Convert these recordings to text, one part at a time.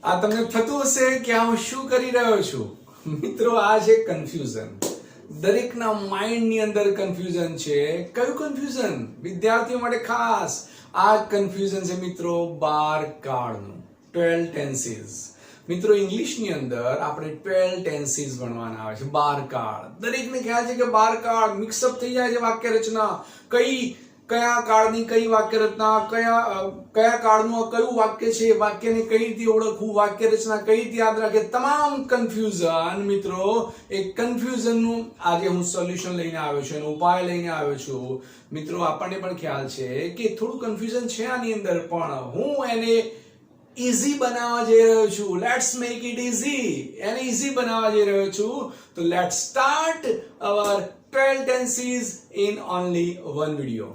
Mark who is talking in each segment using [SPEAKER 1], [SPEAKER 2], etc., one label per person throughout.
[SPEAKER 1] આ તમને થતું હશે કે હું શું કરી રહ્યો છું મિત્રો આ છે કન્ફ્યુઝન દરેકના માઇન્ડ ની અંદર કન્ફ્યુઝન છે કયું કન્ફ્યુઝન વિદ્યાર્થીઓ માટે ખાસ આ કન્ફ્યુઝન છે મિત્રો 12 કાળનું 12 ટેન્સીસ મિત્રો ઇંગ્લિશ ની અંદર આપણે 12 ટેન્સીસ ભણવાના આવે છે 12 કાળ દરેકને ખ્યાલ છે કે 12 કાળ મિક્સઅપ થઈ જાય છે વાક્ય રચના કયા કાળની કઈ વાક્ય રચના કયા કાળનું કયું વાક્ય છે વાક્યને કઈ રીતે ઓળખવું વાક્ય રચના કઈ રીતે યાદ રાખે તમામ કન્ફ્યુઝન મિત્રો એ કન્ફ્યુઝનનું આજે હું સોલ્યુશન લઈને આવ્યો છું એનો ઉપાય લઈને આવ્યો છું મિત્રો આપણને પણ ખ્યાલ છે કે થોડું કન્ફ્યુઝન છે આની અંદર પણ હું એને ઈઝી બનાવવા જઈ રહ્યો છું લેટ્સ મેક ઇટ ઈઝી એને ઈઝી બનાવવા જઈ રહ્યો છું તો let's start our 12 tenses in only one video.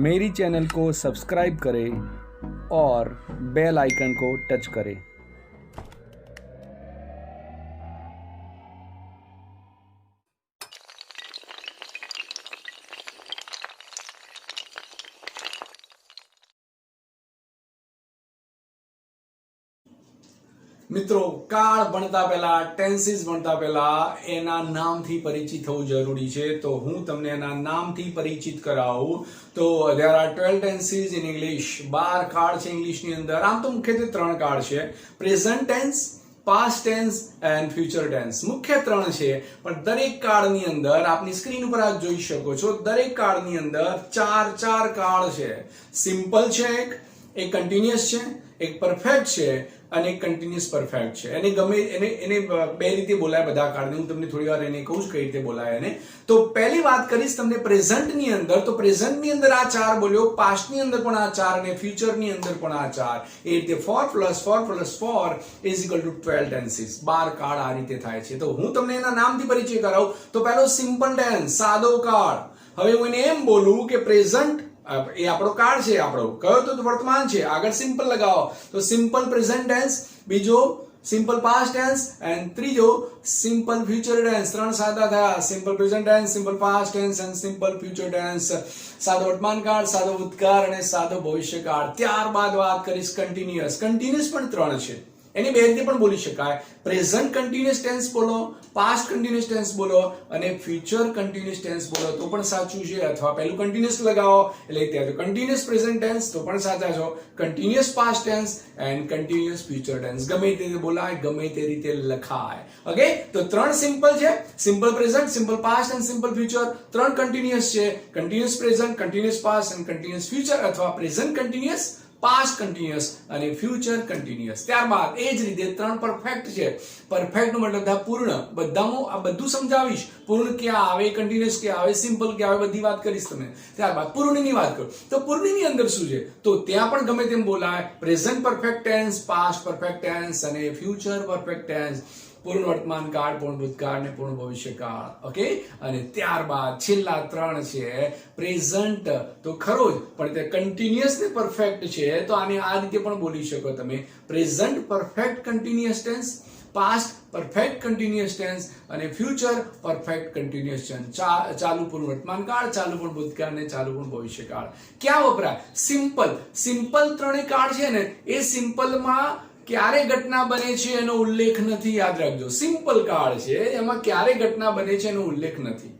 [SPEAKER 2] मेरी चैनल को सब्सक्राइब करें और बेल आइकन को टच करें।
[SPEAKER 1] મિત્રો કાળ ભણતા પહેલા ટેન્સીસ ભણતા પહેલા એના નામથી પરિચિત થવું જરૂરી છે તો હું તમને એના નામથી પરિચિત કરાવું તો there are 12 tenses in English 12 કાળ છે ઇંગ્લિશની અંદર આમ તો મુખ્યત્વે 3 કાળ છે present tense past tense and future tense મુખ્ય 3 છે પણ દરેક કાળની અંદર આપની સ્ક્રીન ઉપર આપ જોઈ શકો છો દરેક કાળની અંદર ચાર કાળ છે સિમ્પલ છે એક કન્ટિન્યુઅસ છે એક પરફેક્ટ છે અને કન્ટિન્યુઅસ પરફેક્ટ છે એને ગમે એને બે રીતે બોલાય બધા કાળને હું તમને થોડી વાર એને કહું છું કઈ રીતે બોલાય એને તો પહેલી વાત કરીશ તમને પ્રેઝન્ટ ની અંદર તો પ્રેઝન્ટ ની અંદર આ 4 બોલ્યો પાસ્ટ ની અંદર પણ આ 4 અને ફ્યુચર ની અંદર પણ આ 4 એ રીતે 4 + 4 + 4 = 12 ટેન્સીસ 12 કાળ આ રીતે થાય છે તો હું તમને એના નામથી પરિચય કરાવું તો પહેલો સિમ્પલ ટેન્સ સાદો કાળ હવે હું એને એમ બોલું કે પ્રેઝન્ટ એ આપણો કાળ છે આપણો કયો તો વર્તમાન છે આગળ સિમ્પલ લગાવો તો સિમ્પલ પ્રેઝન્ટ ટેન્સ બીજો સિમ્પલ પાસ્ટ ટેન્સ એન્ડ ત્રીજો સિમ્પલ ફ્યુચર ટેન્સ ત્રણ સાદા થયા simple present tense simple past tense and simple future tense સાદો વર્તમાન કાળ સાદો ભૂતકાળ અને સાદો ભવિષ્ય કાળ ત્યારબાદ વાત કરીશ કન્ટિન્યુઅસ પણ 3 છે એની બે રીતે પણ બોલી શકાય પ્રેઝન્ટ કન્ટિન્યુઅસ ટેન્સ બોલો પાસ્ટ કન્ટિન્યુઅસ ટેન્સ બોલો અને ફ્યુચર કન્ટિન્યુઅસ ટેન્સ બોલો તો પણ સાચું છે અથવા પહેલું કન્ટિન્યુઅસ લગાવો એટલે ત્યાં તો કન્ટિન્યુઅસ પ્રેઝન્ટ ટેન્સ તો પણ સાચા છો continuous past tense and continuous future tense ગમે તે રીતે બોલાય ગમે તે રીતે લખાય ઓકે તો 3 સિમ્પલ છે simple present simple past and simple future 3 continuous છે continuous present continuous past and continuous future અથવા પ્રેઝન્ટ કન્ટિન્યુઅસ પાસ્ટ કન્ટિન્યુઅસ અને ફ્યુચર કન્ટિન્યુઅસ ત્યારબાદ એ જ રીતે 3 પરફેક્ટ છે પરફેક્ટ નો મતલબ થાય પૂર્ણ બધામાં આ બધું સમજાવીશ પૂર્ણ ક્યાં આવે કન્ટિન્યુઅસ ક્યાં આવે સિમ્પલ ક્યાં આવે બધી વાત કરીશ તમને ત્યારબાદ પૂર્ણની વાત કરું તો પૂર્ણની અંદર શું છે તો ત્યાં પણ ગમે તેમ બોલાય present perfect tense past perfect tense અને ફ્યુચર પરફેક્ટ ટેન્સ પૂર્ણ વર્તમાન કાળ પૂર્ણ ભૂતકાળ અને પૂર્ણ ભવિષ્ય કાળ ઓકે અને ત્યારબાદ છેલ્લા 3 છે પ્રેઝન્ટ તો ખરો જ પણ તે કન્ટિન્યુઅસ ને પરફેક્ટ છે તો આને આ રીતે પણ બોલી શકો તમે present perfect continuous tense past perfect continuous tense અને ફ્યુચર પરફેક્ટ કન્ટિન્યુઅસ ટેન્સ ચાલુ પૂર્ણ વર્તમાન કાળ ચાલુ પૂર્ણ ભૂતકાળ અને ચાલુ પૂર્ણ ભવિષ્ય કાળ ક્યાં વપરાય સિમ્પલ 3 કાળ છે ને એ સિમ્પલમાં ક્યારે ઘટના બને છે એનો ઉલ્લેખ નથી યાદ રાખજો સિમ્પલ કાળ છે એમાં ક્યારે ઘટના બને છે એનો ઉલ્લેખ નથી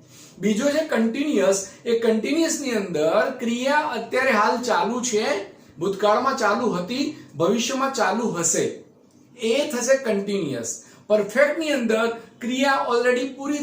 [SPEAKER 1] બીજો છે કન્ટિન્યુઅસ એ કન્ટિન્યુઅસ ની અંદર ક્રિયા અત્યારે હાલ ચાલુ છે ભૂતકાળમાં ચાલુ હતી ભવિષ્યમાં ચાલુ હશે એ થશે કન્ટિન્યુઅસ પરફેક્ટ ની અંદર ક્રિયા ઓલરેડી પૂરી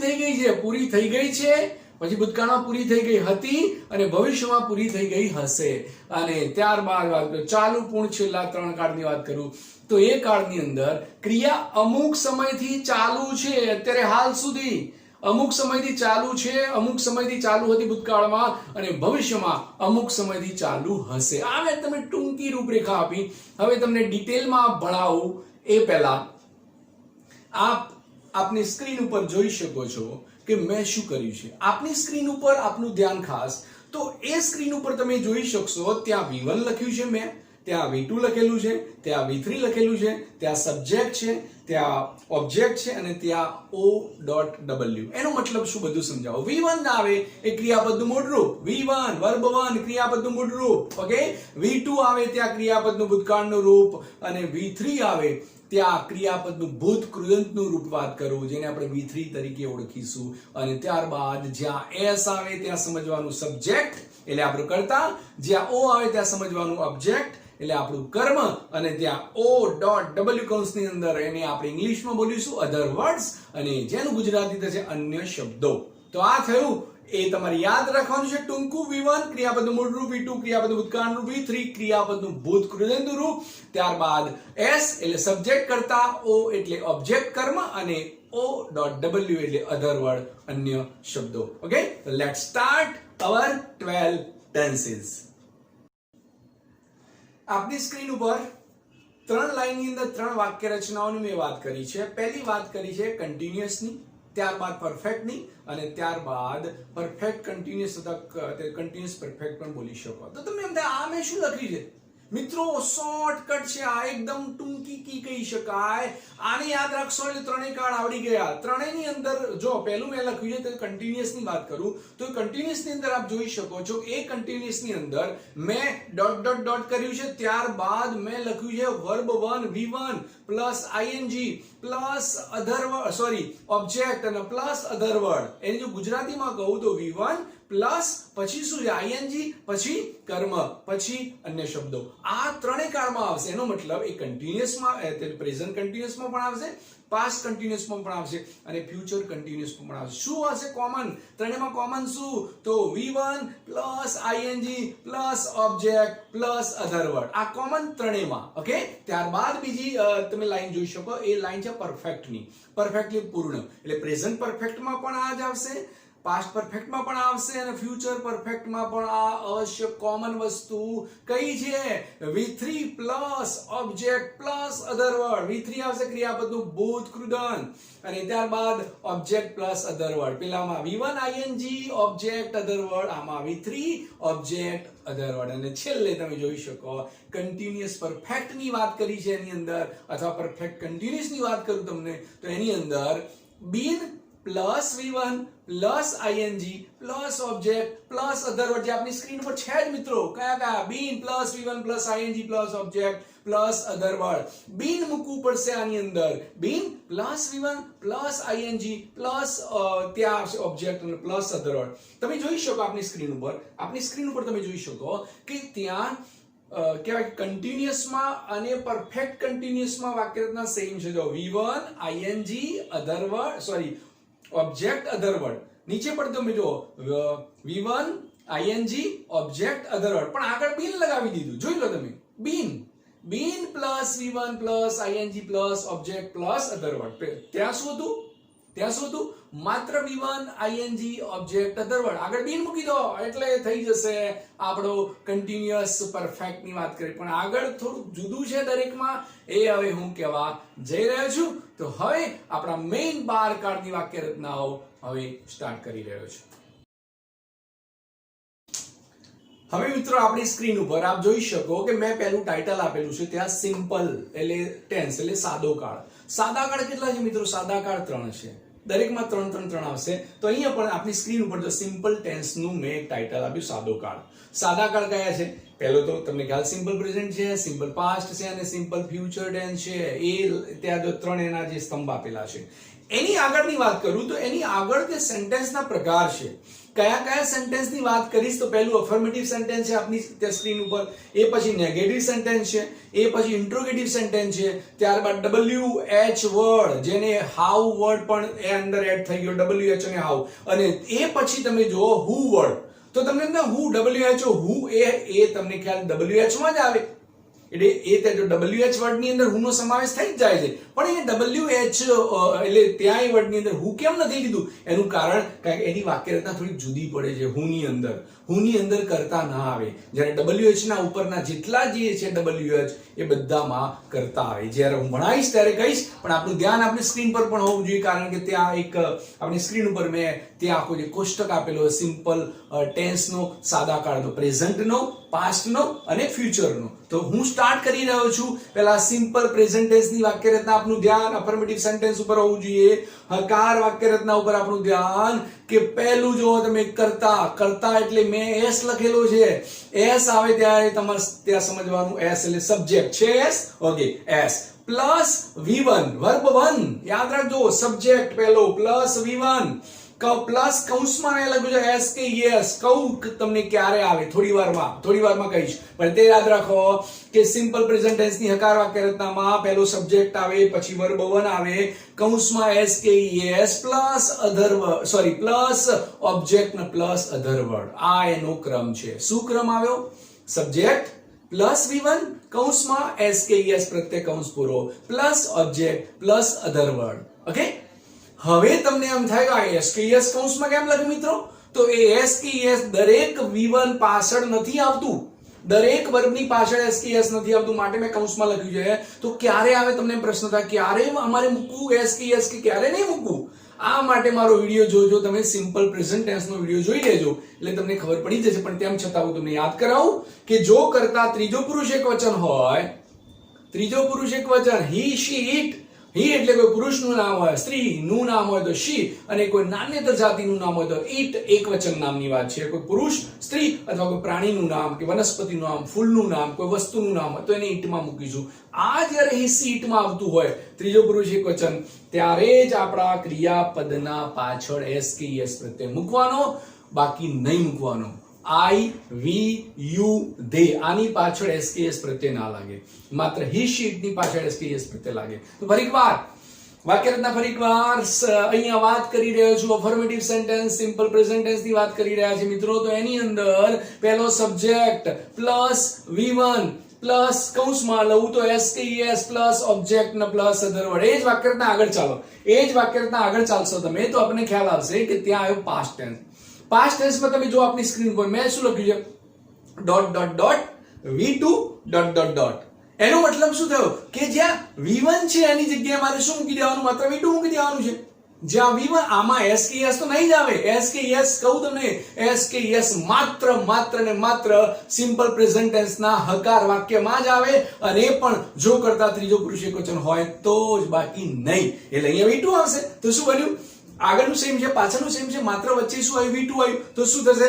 [SPEAKER 1] થઈ ગઈ છે પછી ભૂતકાળમાં પૂરી થઈ ગઈ હતી અને ભવિષ્યમાં પૂરી થઈ ગઈ હશે અને ત્યારબાદ વાત કરું ચાલુ પૂર્ણ છેલ્લા 3 કાળની વાત કરું તો એ કાળની અંદર ક્રિયા અમુક સમયથી ચાલુ છે અત્યારે હાલ સુધી અમુક સમયથી ચાલુ છે અમુક સમયથી ચાલુ હતી ભૂતકાળમાં અને ભવિષ્યમાં અમુક સમયથી ચાલુ હશે આ મેં તમને ટૂંકી રૂપરેખા આપી હવે તમને ડિટેલમાં ભણાવું એ પહેલા આપની સ્ક્રીન ઉપર જોઈ શકો છો કે મેં શું કર્યું છે આપની સ્ક્રીન ઉપર આપનું ધ્યાન ખાસ તો એ સ્ક્રીન ઉપર તમે જોઈ શકશો ત્યાં V1 લખ્યું છે મેં ત્યાં V2 લખેલું છે, ત્યાં V3 લખેલું છે, ત્યાં સબ્જેક્ટ છે, ત્યાં ઓબ્જેક્ટ છે અને ત્યાં O.W. એનો મતલબ શું બધું સમજાવો. V1 આવે એ ક્રિયાપદનું મૂળરૂપ, V1 વર્બ 1 ક્રિયાપદનું મૂળરૂપ, ઓકે. V2 આવે ત્યાં ક્રિયાપદનું ભૂતકાળનું રૂપ અને V3 આવે ત્યાં ક્રિયાપદનું ભૂત કૃદંતનું રૂપ વાત કરું, જેને આપણે V3 તરીકે ઓળખીશું. અને ત્યારબાદ જ્યાં S આવે ત્યાં સમજવાનું સબ્જેક્ટ એટલે આપણું કર્તા, જ્યાં O આવે ત્યાં સમજવાનું ઓબ્જેક્ટ એટલે આપણું કર્મ અને ત્યાં O.W કૌંસની અંદર એને આપણે ઇંગ્લિશમાં બોલીશું અધર વર્ડ્સ અને જેનું ગુજરાતી થશે અન્ય શબ્દો. તો આ થયું, એ તમારે યાદ રાખવાનું છે ટૂંકું. V1 ક્રિયાપદનું મૂળરૂપ, V2 ક્રિયાપદનું ભૂતકાળનું રૂપ, V3 ક્રિયાપદનું ભૂત કૃદંતનું રૂપ, ત્યારબાદ S એટલે સબ્જેક્ટ કર્તા, O એટલે ઓબ્જેક્ટ કર્મ અને O.W એટલે અધર વર્ડ અન્ય શબ્દો. Okay, let's start our 12 tenses. આપની સ્ક્રીન ઉપર 3 લાઈનની અંદર 3 વાક્ય રચનાઓની મેં વાત કરી છે. પહેલી વાત કરી છે કન્ટિન્યુઅસની, ત્યારબાદ પરફેક્ટની અને ત્યારબાદ પરફેક્ટ કન્ટિન્યુઅસ અથવા કન્ટિન્યુઅસ પરફેક્ટ પણ બોલી શકો. તો તમે એમ થાય આ મેં શું લખ્યું છે મિત્રો? શોર્ટકટ છે આ, એકદમ ટૂંકી કી કહી શકાય. આને યાદ રાખશો એટલે ત્રણેય કાળ આવડી ગયા. ત્રણેયની અંદર જો પહેલું મેં લખ્યું છે તો કન્ટિન્યુઅસ ની વાત કરું તો કન્ટિન્યુઅસ ની અંદર આપ જોઈ શકો છો એ કન્ટિન્યુઅસ ની અંદર મેં ડોટ ડોટ ડોટ કર્યું છે, ત્યારબાદ મેં લખ્યું છે verb 1 V1 plus ing plus અધર સોરી ઓબ્જેક્ટ અને પ્લસ અધર વર્ડ. એની જો ગુજરાતીમાં કહું તો V1 પ્લસ પછી શું છે ing પછી કર્મ પછી અન્ય શબ્દો. આ ત્રણેય કાળમાં આવશે. એનો મતલબ એ કન્ટિન્યુઅસમાં એટલે પ્રેઝન્ટ કન્ટિન્યુઅસમાં પણ આવશે, પાસ્ટ કન્ટિન્યુઅસમાં પણ આવશે અને ફ્યુચર કન્ટિન્યુઅસમાં પણ આવશે. શું હશે કોમન? ત્રણેયમાં કોમન શું? તો V1 plus ing plus object plus other word. આ કોમન ત્રણેયમાં. ઓકે, ત્યારબાદ બીજી તમે લાઈન જોઈ શકો, એ લાઈન છે પરફેક્ટની. પરફેક્ટલી પૂર્ણ એટલે પ્રેઝન્ટ પરફેક્ટમાં પણ આ જ આવશે, પાસ્ટ પરફેક્ટમાં પણ આવશે અને ફ્યુચર પરફેક્ટમાં પણ આ અવશ્ય કોમન વસ્તુ કઈ છે? V3 plus object plus other word. V3 આવશે ક્રિયાપદનું ભૂત કૃદંત અને ત્યારબાદ ઓબ્જેક્ટ પ્લસ અધર વર્ડ. પેલામાં V1 ing object other word, આમાં V3 ઓબ્જેક્ટ અધર વર્ડ. અને છેલ્લે તમે જોઈ શકો કન્ટિન્યુઅસ પરફેક્ટ ની વાત કરી છે એની અંદર, અથવા પરફેક્ટ કન્ટિન્યુઅસ ની વાત કરું તમને તો એની અંદર been plus V1 plus ing plus object plus other word જે આપની સ્ક્રીન પર છે જ મિત્રો. કયા કયા? been plus V1 plus ing plus object plus other word. been મૂકવું પડશે આની અંદર. been plus V1 plus ing plus ત્યાં આવશે ઓબ્જેક્ટ અને પ્લસ અધર વર્ડ. તમે જોઈ શકો આપની સ્ક્રીન ઉપર તમે જોઈ શકો કે ત્યાં કહેવાય કન્ટિન્યુઅસમાં અને પરફેક્ટ કન્ટિન્યુઅસમાં વાક્ય રચના સેમ છે. જો V1 ing other word sorry object other word. નીચે પણ તમે જો V1 ing object other word, પણ આગળ been લગાવી દીધું. જોઈ લો તમે, been plus V1 plus ing plus object plus other word. ત્યાં શું હતું? માત્ર V1 ing object other word, આગળ been મૂકી દો એટલે થઈ જશે આપણો કન્ટિન્યુઅસ પરફેક્ટ ની વાત કરી. પણ આગળ થોડું જુદું છે દરેકમાં, એ હવે હું કહેવા જઈ રહ્યો છું. તો હવે આપણા મેઇન 12 કાળની વાક્ય રચનાઓ હવે સ્ટાર્ટ કરી રહ્યો છું. હવે મિત્રો આપણી સ્ક્રીન ઉપર આપ જોઈ શકો કે મેં પહેલું ટાઇટલ આપેલું છે ત્યાં સિમ્પલ એટલે ટેન્સ એટલે સાદો કાળ. સાદા કાળ કેટલા છે મિત્રો? સાદા કાળ 3 છે. દરેકમાં 3 આવશે. તો અહીંયા પણ આપણી સ્ક્રીન ઉપર જો સિમ્પલ ટેન્સ નું મેં એક ટાઇટલ આપ્યું સાદો કાળ. સાદા કાળ કયા છે? પહેલો તો તમને ખ્યાલ સિમ્પલ પ્રેઝન્ટ છે, સિમ્પલ પાસ્ટ છે અને સિમ્પલ ફ્યુચર ટેન્સ છે. એ ત્યાં જો 3 એના જે સ્તંભ આપેલા છે. એની આગળની વાત કરું તો એની આગળ જે સેન્ટેન્સના પ્રકાર છે, કયા કયા સેન્ટેન્સની વાત કરીશ તો પહેલું અફર્મેટિવ સેન્ટેન્સ છે આપની સ્ક્રીન ઉપર, એ પછી નેગેટિવ સેન્ટેન્સ છે, એ પછી ઇન્ટ્રોગેટિવ સેન્ટેન્સ છે, ત્યારબાદ WH વર્ડ જેને હાઉ વર્ડ પણ એ અંદર એડ થઈ ગયો, WH અને હાઉ, અને એ પછી તમે જો હુ વર્ડ. તો તમને હુ WHO હુ એ તમને ખ્યાલ WH માં જ આવે એટલે એ જો WH વર્ડ ની અંદર હુ નો સમાવેશ થઈ જ જાય છે. પણ એ WH એટલે ત્યાં એ વર્ડ ની અંદર હુ કેમ નથી લીધું? એનું કારણ કે એની વાક્ય રચના થોડી જુદી પડે છે. હુ ની અંદર કરતા ના આવે, જ્યારે WH ના ઉપરના જેટલા જે છે WH એ બધામાં કરતા આવે. જ્યારે હું ભણાવીશ ત્યારે કહીશ, પણ આપણું ધ્યાન આપણી સ્ક્રીન પર પણ હોવું જોઈએ, કારણ કે ત્યાં એક આપણી સ્ક્રીન ઉપર મેં ત્યાં આખો જે કોષ્ટક આપેલો હોય સિમ્પલ ટેન્સનો સાદા કાળનો, પ્રેઝન્ટનો, પાસ્ટનો અને ફ્યુચરનો. તો હું સ્ટાર્ટ કરી રહ્યો છું. પહેલા સિમ્પલ પ્રેઝન્ટ ટેન્સની વાક્ય રચના આપનું ધ્યાન અફર્મેટિવ સેન્ટેન્સ ઉપર હોવું જોઈએ. હકાર વાક્ય રચના ઉપર આપણું ધ્યાન કે પહેલું જો તમે કરતા, કરતા એટલે મેં એસ લખેલો છે, એસ આવે ત્યારે તમારે ત્યાં સમજવાનું એસ એટલે સબ્જેક્ટ છે. S okay, S plus V1 verb 1 યાદ રાખજો. સબ્જેક્ટ પહેલો પ્લસ V1 પ્લસ કૌંસમાં મેં લખ્યું છે એસ કે યસ. કહું તમને ક્યારે આવે થોડી વારમાં કહીશ, પણ તે યાદ રાખો કે સિમ્પલ પ્રેઝન્ટ ટેન્સની હકાર વાક્ય રચનામાં પહેલો સબ્જેક્ટ આવે, પછી વર્બ 1 આવે, કૌંસમાં એસ કે yes plus other word, sorry plus object ને પ્લસ અધર વર્ડ. આ એનો ક્રમ છે. શું ક્રમ આવ્યો? સબ્જેક્ટ પ્લસ V1 કૌંસમાં એસ કે યસ પ્રત્યય કૌંસ પૂરો plus object plus other word. Okay, હવે તમને એમ થાય કે એસ કે યસ કૌંસમાં કેમ લખ્યું મિત્રો? તો એ એસ કે યસ દરેક V1 પાછળ નથી આવતું, દરેક વર્બની પાછળ એસ કે યસ નથી આવતું, માટે મેં કૌંસમાં લખ્યું છે. તો ક્યારે આવે તમને પ્રશ્ન થાય ક્યારે અમારે મૂકવું એસ કે યસ કે ક્યારે નહીં મૂકવું? આ માટે મારો વિડિયો જોજો તમે, સિમ્પલ પ્રેઝન્ટ ટેન્સનો વિડિયો જોઈ લેજો એટલે તમને ખબર પડી જશે. પણ તેમ છતાં હું તમને યાદ કરાવું કે જો કરતા ત્રીજો પુરુષ એકવચન હોય, ત્રીજો પુરુષ એકવચન હી શી ઇટ, હી એટલે કોઈ પુરુષનું નામ હોય, સ્ત્રીનું નામ હોય તો શી, અને કોઈ નાન્યતર જાતિનું નામ હોય તો ઇટ એકવચન નામની વાત છે. કોઈ પુરુષ, સ્ત્રી અથવા કોઈ પ્રાણીનું નામ કે વનસ્પતિનું નામ, ફૂલનું નામ, કોઈ વસ્તુનું નામ હોય તો એને ઇટમાં મૂકીશું. આ જ્યારે હી શી ઇટમાં આવતું હોય ત્રીજો પુરુષ એકવચન, ત્યારે જ આપણા ક્રિયાપદના પાછળ એસ કે યસ પ્રત્યય મૂકવાનો, બાકી નહીં મૂકવાનો. આઈ, વી, યુ, ધે આની પાછળ એસ કે યસ પ્રત્યય ના લાગે, માત્ર હી શી ની પાછળ એસ કે યસ પ્રત્યય લાગે. તો ફરીવાર વાક્ય રચના ફરીવાર અહીંયા વાત કરી રહ્યો છું affirmative sentence simple present tense ની વાત કરી રહ્યા છે મિત્રો. તો એની અંદર પહેલો સબ્જેક્ટ પ્લસ V1 પ્લસ કૌંસમાં લઉં તો એસ કે યસ પ્લસ ઓબ્જેક્ટ ને પ્લસ અધર વર્ડ. એ જ વાક્ય રચના આગળ ચાલો, એ જ વાક્ય રચના આગળ ચાલશો તમે તો આપણને ખ્યાલ આવશે કે ત્યાં આવ્યો પાસ્ટ ટેન્સ. પાસ્ટ ટેન્સમાં તમે જો આપની સ્ક્રીન પર મેં શું લખ્યું છે? Dot dot dot V2 dot dot dot. એનો મતલબ શું થયો કે જ્યાં V1 છે એની જગ્યાએ મારે શું મૂકી દેવાનું? માત્ર V2 મૂકી દેવાનું છે. જ્યાં V1 આમાં એસ કે યસ તો નહીં જ આવે. એસ કે યસ કહું તમને, એસ કે યસ માત્ર ને માત્ર સિમ્પલ પ્રેઝન્ટ ટેન્સના હકાર વાક્યમાં જ આવે, અને એ પણ જો કરતા ત્રીજો પુરુષ એકવચન હોય તો જ, બાકી નહીં. એટલે અહીંયા V2 આવશે. તો શું બન્યું? આગળનું સેમ છે, પાછળનું સેમ છે, માત્ર વચ્ચે શું આવ્યું? V2 આવ્યું. તો શું થશે?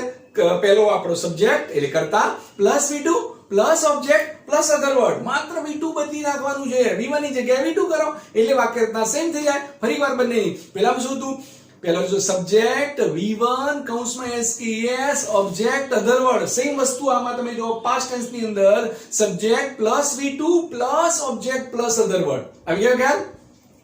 [SPEAKER 1] પહેલો આપણો સબ્જેક્ટ એટલે કરતા plus V2 plus object plus other word. માત્ર V2 બદલી નાખવાનું છે, V1 ની જગ્યાએ V2 કરો એટલે વાક્ય રચના સેમ થઈ જાય. ફરીવાર બંને પહેલામાં શું હતું? પહેલો જો સબ્જેક્ટ V1 કૌંસમાં એસ કે es object other word, same વસ્તુ આમાં તમે જો પાસ્ટ ટેન્સ ની અંદર subject plus V2 plus object plus other word. આવી ગયો ખ્યાલ?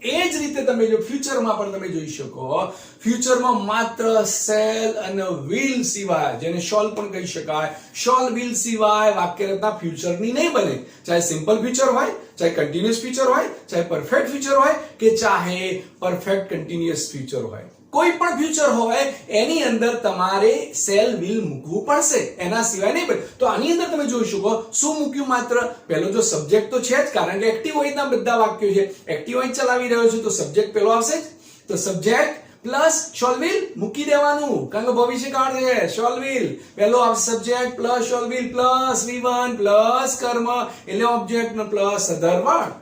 [SPEAKER 1] એ જ રીતે તમે જો ફ્યુચરમાં પણ તમે જોઈ શકો, ફ્યુચરમાં માત્ર શેલ અને વિલ સિવાય, જેને શોલ પણ કહી શકાય, શોલ વિલ સિવાય વાક્ય રચના ફ્યુચરની નહીં બને. ચાહે સિમ્પલ ફ્યુચર હોય, ચાહે કન્ટિન્યુઅસ ફ્યુચર હોય, ચાહે પરફેક્ટ ફ્યુચર હોય કે ચાહે પરફેક્ટ કન્ટિન્યુઅસ ફ્યુચર હોય, કોઈ પણ ફ્યુચર હોય એની અંદર તમારે શેલ વિલ મૂકવું પડશે, એના સિવાય નહીં બને. તો આની અંદર તમે જોઈ શકો શું મૂક્યું? માત્ર પહેલો જો સબ્જેક્ટ તો છે જ, કારણ કે એક્ટિવ વોઇસના બધા વાક્યો છે, એક્ટિવ વોઇસ ચલાવી રહ્યો છું તો સબ્જેક્ટ પહેલો આવશે જ. તો સબ્જેક્ટ પ્લસ શોલ વિલ મૂકી દેવાનું, કારણ કે ભવિષ્યકાળ છે. શોલ વિલ પહેલો આવશે subject plus shall will plus V1 plus કર્મ એટલે ઓબ્જેક્ટ ને પ્લસ અધર વર્ડ.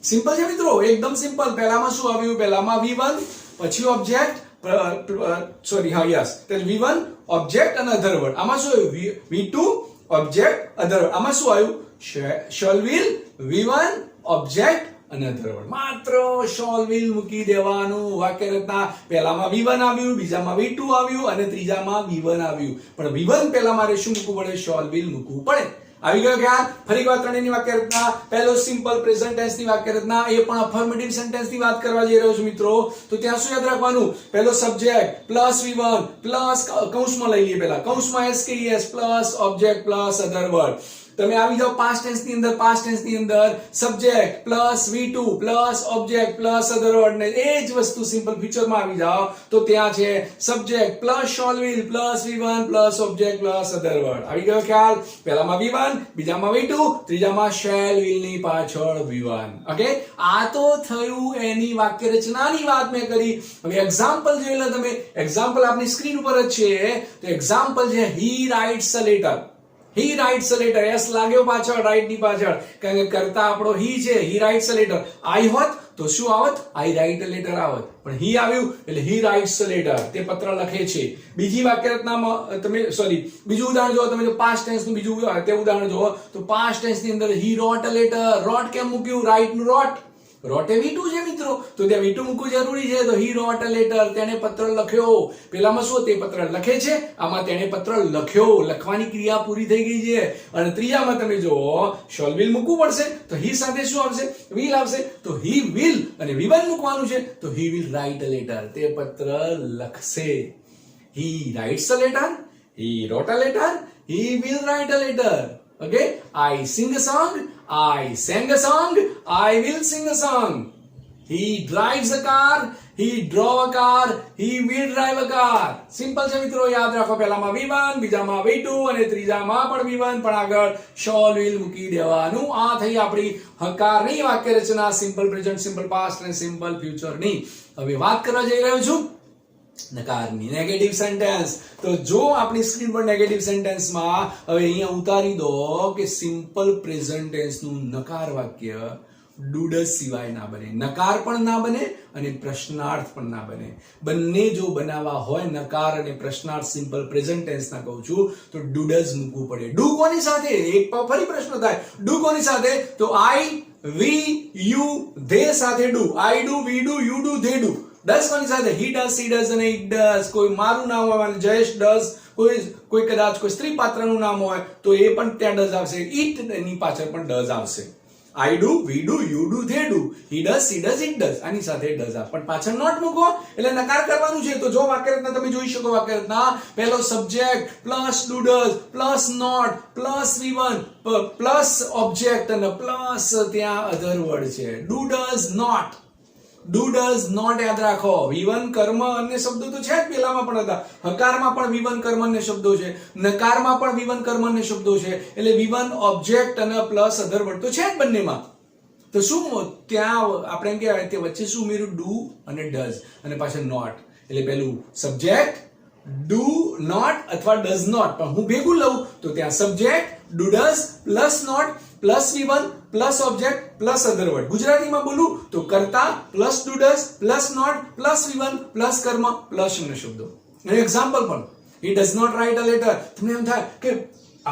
[SPEAKER 1] સિમ્પલ છે મિત્રો, એકદમ સિમ્પલ. પહેલામાં શું આવ્યું? પહેલામાં V1 પછી ઓબ્જેક્ટ સોરી હા યસ V1 ઓબ્જેક્ટ અને અધર વર્ડ. આમાં શું આવ્યું? V2 object other word. આમાં શું આવ્યું? શોલ વિલ V1 ઓબ્જેક્ટ અને અધર વર્ડ. માત્ર શોલ વિલ મૂકી દેવાનું. વાક્ય રચના પહેલામાં V1 આવ્યું, બીજામાં V2 આવ્યું અને ત્રીજામાં V1 આવ્યું. પણ V1 પહેલા મારે શું મૂકવું પડે? શોલ વિલ મૂકવું પડે. આવી ગયો ખ્યાલ? ફરીવાર ત્રણેયની વાક્ય રચના. પહેલો સિમ્પલ પ્રેઝન્ટ ટેન્સ ની વાક્ય રચના, એ પણ અફર્મેટિવ સેન્ટેન્સ ની વાત કરવા જઈ રહ્યો છું મિત્રો. તો ત્યાં શું યાદ રાખવાનું? પહેલો સબ્જેક્ટ પ્લસ V1 પ્લસ કૌંસમાં લઈ લઈએ, પહેલા કૌંસમાં એસ કે yes plus object plus other word. તમે આવી જાઓ પાસ્ટ ટેન્સ ની અંદર. પાસ્ટ ટેન્સ ની અંદર subject plus V2 plus object plus other word ને એ જ વસ્તુ સિમ્પલ ફ્યુચર માં આવી જાઓ તો ત્યાં છે subject plus shall will plus V1 plus object plus other word. આવી ગયો ખ્યાલ? પહેલામાં V1, બીજામાં V2, ત્રીજામાં શેલ વિલ ની પાછળ V1. ઓકે, આ તો થયું એની વાક્ય રચનાની વાત મેં કરી. હવે એક્ઝામ્પલ જોઈ લો તમે. એક્ઝામ્પલ આપની સ્ક્રીન ઉપર જ છે. તો એક્ઝામ્પલ છે he writes a letter. He writes a letter. S લાગ્યો પાછળ, રાઇટ ની પાછળ, કારણ કે કરતા આપણો હી છે. He writes a letter. આઈ હોત તો શું આવત? આઈ રાઇટ અ લેટર આવત. પણ હી આવ્યું એટલે હી રાઇટ્સ અ લેટર. તે પત્ર લખે છે. બીજી વાક્ય રચનામાં તમે બીજું ઉદાહરણ જો તમે જો પાસ્ટ ટેન્સ નું બીજું તે ઉદાહરણ જો તો પાસ્ટ ટેન્સ ની અંદર હી રોટ અ લેટર. રોટ કેમ મૂક્યું? રાઇટ નું રોટ. રોટે V2 છે મિત્રો, તો ત્યાં V2 મૂકવું જરૂરી છે. તો હી રોટ અ લેટર. તેણે પત્ર લખ્યો. પેલામાં શું? તે પત્ર લખે છે. આમાં તેણે પત્ર લખ્યો. લખવાની ક્રિયા પૂરી થઈ ગઈ છે. અને ત્રીજામાં તમે જો શોલ વિલ મૂકવું પડશે તો હી સાથે શું આવશે? વિલ આવશે. તો હી વિલ અને V1 મૂકવાનું છે તો he will write a letter. તે પત્ર લખશે. He writes a letter, he wrote a letter, he will write a letter. Okay, I sing a song, I sang a song, I will sing a song. He drives a car, he drove a car, he will drive a car. Simple છે મિત્રો, યાદ રાખો. પહેલામાં V1, બીજામાં V2 અને ત્રીજામાં પણ V1, પણ આગળ શોલ વિલ મૂકી દેવાનું. આ થઈ આપણી હકારની વાક્ય રચના. સિમ્પલ પ્રેઝન્ટ, સિમ્પલ પાસ્ટ અને સિમ્પલ ફ્યુચરની. હવે વાત કરવા જઈ રહ્યો છું નકારની, નેગેટિવ સેન્ટેન્સ. તો જો આપણી સ્ક્રીન પર નેગેટિવ સેન્ટેન્સમાં હવે અહીંયા ઉતારી દો કે સિમ્પલ પ્રેઝન્ટ ટેન્સ નું નકાર વાક્ય ડુડસ સિવાય ના બને. નકાર પણ ના બને અને પ્રશ્નાર્થ પણ ના બને. બંને જો બનાવવા હોય નકાર અને પ્રશ્નાર્થ સિમ્પલ પ્રેઝન્ટ ટેન્સ ના કહું છું તો ડુડસ મૂકવું પડે. ડુ કોની સાથે? એક ફરી પ્રશ્ન થાય, ડુ કોની સાથે? તો આઈ, વી, યુ, ધે સાથે do. I do, we do, you do, they do. Does કોની સાથે? હી ડઝ, સી ડઝ અને ઇટ ડઝ. કોઈ મારું નામ હોય, જયેશ ડઝ, કોઈ કદાચ કોઈ સ્ત્રી પાત્રનું નામ હોય તો એ પણ ત્યાં ડઝ આવશે. ઇટ એની પાછળ પણ ડઝ આવશે. I do, we do, you do, they do. He does, C does, it does. આની સાથે ડઝ આવે પણ પાછળ નોટ મૂકો એટલે નકાર કરવાનું છે. તો જો વાક્ય રચના તમે જોઈ શકો. વાક્ય રચના પહેલો subject plus do does plus not plus V1 plus object અને પ્લસ ત્યાં અધર વર્ડ છે. Do does not. Do does not યાદ રાખો. V1 કર્મ અને શબ્દો તો છે જ, પેલામાં પણ હતા. હકારમાં પણ V1 કર્મ અને શબ્દો છે, નકારમાં પણ V1 કર્મ અને શબ્દો છે. એટલે V1 ઓબ્જેક્ટ અને પ્લસ અધર વર્ડ તો છે જ બંનેમાં. તો શું ત્યાં આપણે એમ કહેવાય તે વચ્ચે શું ઉમેર્યું? ડુ અને ડઝ અને પાછળ નોટ. એટલે પેલું સબ્જેક્ટ ડુ નોટ અથવા ડઝ નોટ, પણ હું ભેગું લઉં તો ત્યાં subject do does plus not plus V1 plus object plus other word. ગુજરાતીમાં બોલું તો કરતા plus do does plus not plus V1 plus કર્મ પ્લસ અન્ય શબ્દો. એક્ઝામ્પલ પણ he does not write a letter. તમને એમ થાય કે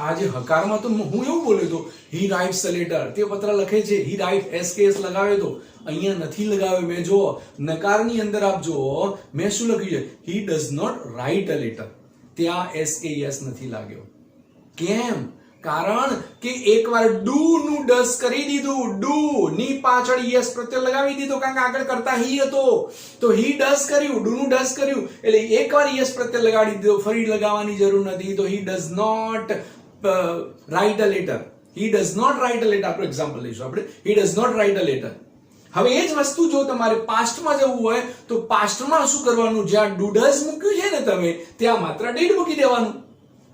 [SPEAKER 1] આ જે હકારમાં તો હું એવું બોલ્યો તો હી રાઇટ્સ અ લેટર. તે પત્ર લખે છે. હી રાઇટ SKS લગાવ્યો તો અહીંયા નથી લગાવ્યો. મેં જો નકારની અંદર આપ જો મેં શું લખ્યું છે? He does not write a letter. ત્યાં SKS નથી લાગ્યો. કેમ? કારણ કે એકવાર ડુ નું ડઝ કરી દીધું. ડુ ની પાછળ યસ પ્રત્યય લગાવી દીધો કારણ કે આગળ કરતા હી હતો. તો હી ડઝ કર્યું, ડુ નું ડઝ કર્યું એટલે એકવાર યસ પ્રત્યય લગાડી દીધો, ફરી લગાવવાની જરૂર નથી. તો he does not write a letter. He does not write a letter. આપણું એક્ઝામ્પલ લઈશું આપણે. He does not write a letter. હવે એ જ વસ્તુ જો તમારે પાસ્ટમાં જવું હોય તો પાસ્ટમાં શું કરવાનું? જ્યાં ડુ ડઝ મૂક્યું છે ને તમે ત્યાં માત્ર ડીડ મૂકી દેવાનું.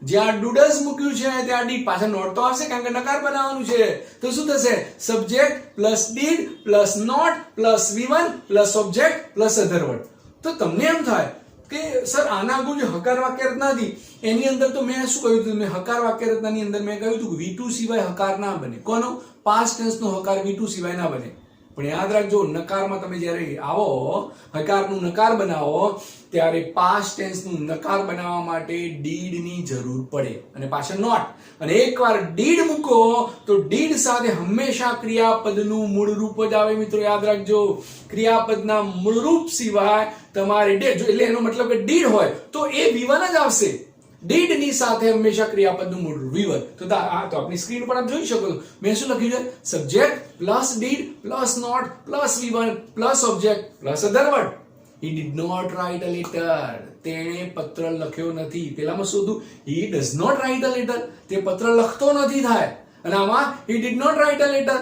[SPEAKER 1] જ્યાં ડુ ડઝ મૂક્યું છે ત્યાં ડીડ. પાછળ નોટ તો આવશે કારણ કે નકાર બનાવવાનું છે. તો શું થશે? Subject plus did plus not plus V1 plus object plus other word. તો તમને એમ થાય કે સર આના આગળ જે હકાર વાક્ય રચના હતી એની અંદર તો મેં શું કહ્યું હતું? મેં હકાર વાક્ય રચનાની અંદર મેં કહ્યું હતું કે V2 સિવાય હકાર ના બને. કોનો? પાસ્ટ ટેન્સ નો હકાર V2 સિવાય ના બને. પણ યાદ રાખજો નકારમાં તમે જ્યારે આવો હકારનું નકાર બનાવો ત્યારે પાસ્ટ ટેન્સનું નકાર બનાવવા માટે ડીડ ની જરૂર પડે અને પાછળ નોટ. અને એકવાર ડીડ મૂકો તો ડીડ સાથે હંમેશા ક્રિયાપદનું મૂળ રૂપ જ આવે. મિત્રો યાદ રાખજો, ક્રિયાપદના મૂળ રૂપ સિવાય તમારે એટલે એનો મતલબ કે ડીડ હોય તો એ V1 જ આવશે. ડીડ ની સાથે હંમેશા ક્રિયાપદનું મૂળ V1. તો આપણી સ્ક્રીન પર આપ જોઈ શકો છો. મેં શું લખ્યું છે? Subject plus did plus not plus V1 plus object plus other word. He did not write a letter. તેણે પત્ર લખ્યો નથી. પેલામાં શું હતું? He does not write a letter. તે પત્ર લખતો નથી થાય. અને આમાં he did not write a letter,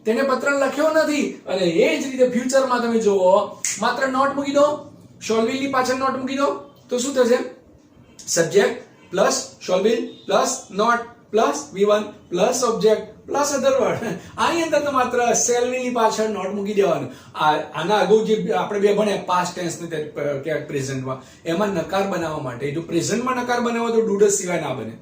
[SPEAKER 1] તેને પત્ર લખ્યો નથી. અને એ જ રીતે ફ્યુચરમાં તમે જુઓ, માત્ર નોટ મૂકી દો, shall will ની પાછળ નોટ મૂકી દો તો શું થશે? Subject plus shall will plus not plus V1 plus object plus other word. આની અંદર તો માત્ર shall will ની પાછળ નોટ મૂકી દેવાનું. આના અગાઉ જે આપણે બે ભણ્યા પાસ્ટ ટેન્સ ને પ્રેઝન્ટમાં, એમાં નકાર બનાવવા માટે, જો પ્રેઝન્ટમાં નકાર બનાવો તો ડુ ડઝ સિવાય ના બને,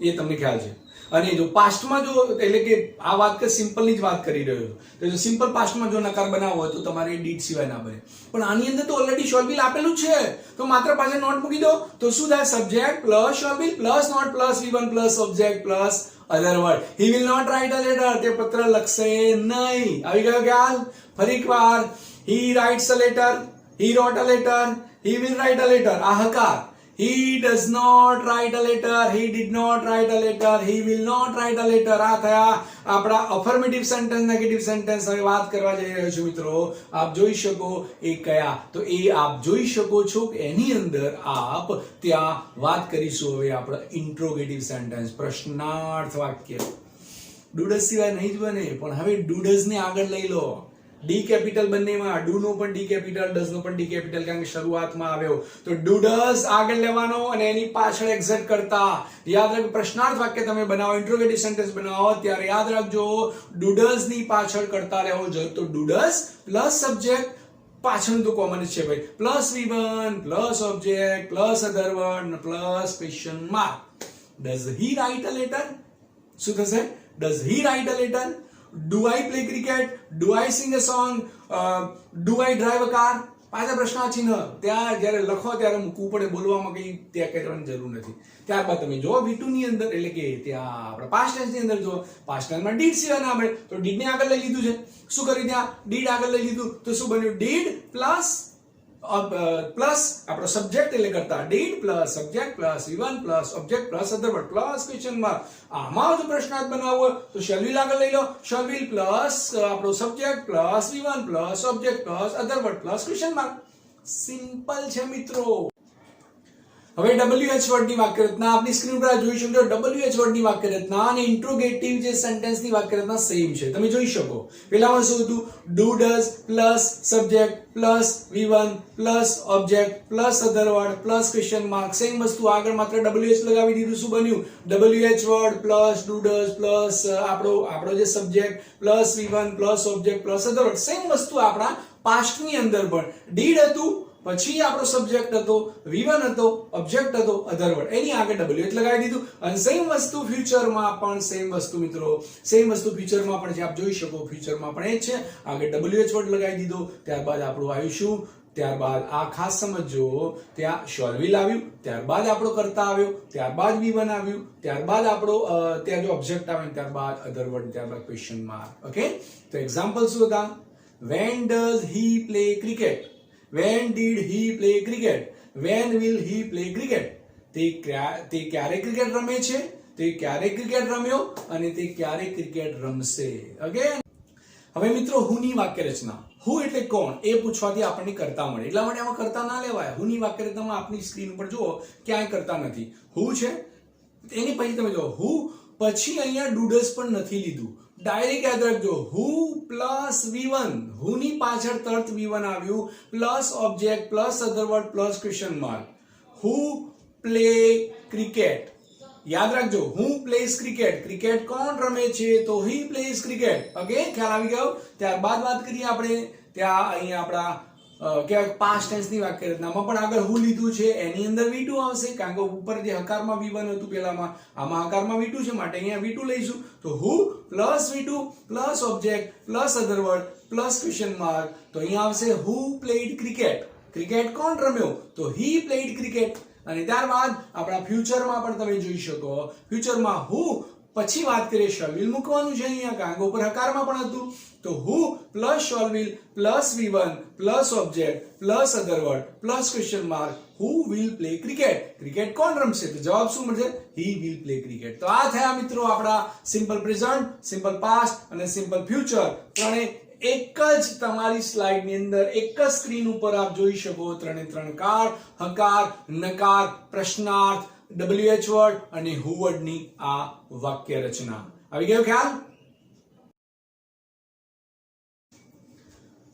[SPEAKER 1] એ તમને ખ્યાલ છે. અને જો પાસ્ટમાં જો, એટલે કે આ વાત કે સિમ્પલ ની જ વાત કરી રહ્યો છું, તો જો સિમ્પલ પાસ્ટમાં જો નકાર બનાવવો હોય તો તમારે ડીડ સિવાય ના બને. પણ આની અંદર તો ઓલરેડી shall will આપેલું છે, તો માત્ર પાછળ નોટ મૂકી દો તો શું થાય? Subject plus shall will plus not plus V1 plus object plus other word. he will not write a letter, તે પત્ર લખશે નહીં. આવી ગયો ખ્યાલ? ફરી એકવાર, he writes a letter, he wrote a letter, he will write a letter. આ હકાર. he does not write a letter, he did not write a letter, he will not write a letter. આ થયા આપણા affirmative sentence, negative sentence. હવે વાત કરવા જઈ રહ્યો છું મિત્રો. આપ જોઈ શકો એ કયા, તો એ આપ જોઈ શકો છો કે એની અંદર આપ ત્યાં વાત કરીશું હવે આપણે ઇન્ટ્રોગેટિવ સેન્ટેન્સ, પ્રશ્નાર્થ વાક્ય. ડુ ડઝ સિવાય નહીં જ બને, પણ હવે ડુ ડઝ ને આગળ લઈ લો. ડી કેપિટલ બંનેમાં, ડુ નો પણ ડી કેપિટલ, ડઝ નો પણ ડી કેપિટલ, કારણ કે શરૂઆતમાં આવ્યો તો ડુ ડઝ આગળ લેવાનો અને એની પાછળ એક્ઝેક્ટ કરતા. યાદ રાખો, પ્રશ્નાર્થ વાક્ય તમે બનાવો, ઇન્ટ્રોગેટિવ સેન્ટેન્સ બનાવો ત્યારે યાદ રાખજો ડુ ડઝ ની પાછળ કરતા રહેવો જોઈએ. તો ડુ ડઝ પ્લસ સબ્જેક્ટ, પાછળનું તો કોમન જ છે ભાઈ, plus V1 plus object plus other word plus question mark. Does he right a letter? શું થશે? Does he right a letter? Do I play cricket? Do I sing a song? Do I drive a car? પાછા પ્રશ્નાર્થ ચિહ્ન ત્યાં જ્યારે લખો ત્યારે મૂકવું પડે, બોલવામાં કઈ ત્યાં કરવાની જરૂર નથી. ત્યારબાદ તમે જો V2 ની અંદર, એટલે કે ત્યાં આપણે પાસ્ટ ટેન્સ ની અંદર જો પાસ્ટ ટેન્સમાં ડીડ સિવાય ના મળે તો ડીડ ને આગળ લઈ લીધું છે. શું કર્યું? ત્યાં ડીડ આગળ લઈ લીધું તો શું બન્યું? ડીડ પ્લસ પ્લસ આપણો સબ્જેક્ટ, એટલે કરતા did plus subject plus V1 plus object plus other word plus question mark. આમાં જો પ્રશ્નાર્થ બનાવવો હોય તો shall will આગળ લઈ લો, shall will પ્લસ આપણો subject plus V1 plus object plus other word plus question mark. Simple છે મિત્રો. હવે WH વર્ડ ની વાક્ય રચના આપની સ્ક્રીન પર જોઈ શકો છો. WH વર્ડ ની વાક્ય રચના અને ઇન્ટ્રોગેટિવ જે સેન્ટેન્સ ની વાક્ય રચના સેમ છે, તમે જોઈ શકો. પહેલામાં શું હતું? Do does plus subject plus V1 plus object plus other word plus question mark. Same વસ્તુ આગળ માત્ર WH લગાવી દીધું. શું બન્યું? WH word plus do does plus આપણો જે subject plus V1 plus object plus other word. Same વસ્તુ આપણા પાસ્ટ ની અંદર પણ ડીડ હતું, પછી આપણો સબ્જેક્ટ હતો, V1 હતો, ઓબ્જેક્ટ હતો, અધર વર્ડ, એની આગળ WH લગાવી દીધું. અને સેમ વસ્તુ ફ્યુચરમાં પણ સેમ વસ્તુ મિત્રો, સેમ વસ્તુ ફ્યુચરમાં પણ છે. આપ જોઈ શકો ફ્યુચરમાં પણ એ જ છે. આગળ WH વર્ડ લગાવી દીધો. ત્યારબાદ આપણું આવ્યું શું? ત્યારબાદ આ ખાસ સમજો, ત્યાં shall will આવ્યું, ત્યારબાદ આપણો કરતા આવ્યો, ત્યારબાદ V1 આવ્યું, ત્યારબાદ આપણો ત્યાં જો ઓબ્જેક્ટ આવે, ત્યારબાદ અધર વર્ડ, ત્યારબાદ ક્વેશ્ચન માર્ક. ઓકે, તો એક્ઝામ્પલ શું હતા? When does he play cricket? When did he play cricket? When will he play cricket? તે ક્યારે ક્રિકેટ રમે છે, તે ક્યારે ક્રિકેટ રમ્યો અને તે ક્યારે ક્રિકેટ રમશે. ઓકે, હવે મિત્રો હું ની વાક્ય રચના. હું એટલે કોણ એ પૂછવાથી આપણને કરતા મળે, એટલા માટે આમાં કરતા ના લેવાય. હું ની વાક્ય રચનામાં આપની સ્ક્રીન ઉપર જુઓ ક્યાંય કરતા નથી. હું છે એની પછી તમે જુઓ હું, પછી અહીંયા ડુ ડઝ પણ નથી લીધું. ડાયરેક્ટ યાદ રાખજો, હુ પ્લસ V1, હુ ની પાછળ તરત V1 આવ્યું, plus object plus other word plus question mark. Who play cricket. યાદ રાખજો, હું પ્લેસ ક્રિકેટ. ક્રિકેટ કોણ રમે છે? તો હી પ્લેસ ક્રિકેટ. ઓકે, ખ્યાલ આવી ગયો. ત્યારબાદ વાત કરીએ આપણે ત્યાં અહીંયા આપણા કે પાસ્ટ ટેન્સ ની વાક્ય રચનામાં પણ આગળ હું લીધું છે, એની અંદર V2 આવશે, કારણ કે ઉપર જે હકારમાં V1 હતું પેલામાં, આમાં હકારમાં V2 છે, માટે અહીંયા V2 લઈશું. તો who plus V2 plus object plus other word plus question mark. તો અહીંયા આવશે હુ પ્લેડ ક્રિકેટ. ક્રિકેટ કોણ રમ્યો? તો હી પ્લેડ ક્રિકેટ. અને ત્યારબાદ આપણા ફ્યુચરમાં પણ તમે જોઈ શકો, ફ્યુચરમાં હું પછી વાત કરીએ shall will મૂકવાનું છે અહીંયા, કારણ કે ઉપર હકારમાં પણ હતું. તો who plus shall will plus V1 plus object plus other word plus question mark. Who will play cricket. Cricket કોણ રમશે? તો જવાબ શું મળશે? He will play cricket. તો આ થયા મિત્રો આપણા સિમ્પલ પ્રેઝન્ટ, સિમ્પલ પાસ્ટ અને સિમ્પલ ફ્યુચર. ત્રણે એક જ તમારી સ્લાઇડ ની અંદર એક જ સ્ક્રીન ઉપર આપ જોઈ શકો. ત્રણે ત્રણ કાળ, હકાર, નકાર, પ્રશ્નાર્થ, WH વર્ડ અને હુ વર્ડ ની આ વાક્ય રચના. આવી ગયો ખ્યાલ?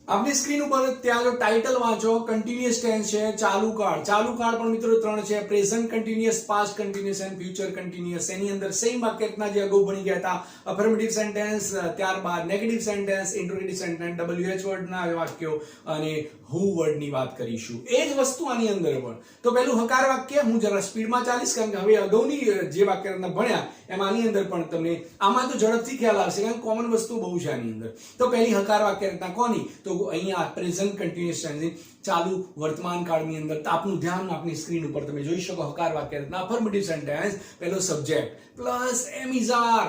[SPEAKER 1] આપની સ્ક્રીન ઉપર ત્યાં જો ટાઇટલ વાંચો, કન્ટિન્યુઅસ ટેન્સ છે, ચાલુ કાળ. ચાલુ કાળ પણ મિત્રો ત્રણ છે, પ્રેઝન્ટ કન્ટિન્યુઅસ, પાસ્ટ કન્ટિન્યુઅસ અને ફ્યુચર કન્ટિન્યુઅસ. એની અંદર સેમ વાક્યના જે અગાઉ ભણી ગયા હતા, અફર્મેટિવ સેન્ટેન્સ, ત્યારબાદ negative sentence, interrogative sentence, WH વર્ડના વાક્યો અને હુ વર્ડની વાત કરીશું. એ જ વસ્તુ આની અંદર પણ. તો પહેલું હકાર વાક્ય, હું જરા સ્પીડમાં ચાલીશ કારણ કે હવે અગાઉની જે વાક્યરચના ભણ્યા એમાં આની અંદર પણ તમને આમાં તો ઝડપથી ખ્યાલ આવશે કારણ કે કોમન વસ્તુ બહુ છે આની અંદર. તો પહેલી હકાર વાક્યરચના કોની? તો અહીંયા પ્રેઝન્ટ કન્ટિન્યુઅસ ટેન્સ, ચાલુ વર્તમાન કાળની અંદર. આપનું ધ્યાન આપની સ્ક્રીન ઉપર તમે જોઈ શકો. હકાર વાક્યરચના અફર્મેટિવ સેન્ટેન્સ, પહેલો સબ્જેક્ટ પ્લસ એમિઝાર.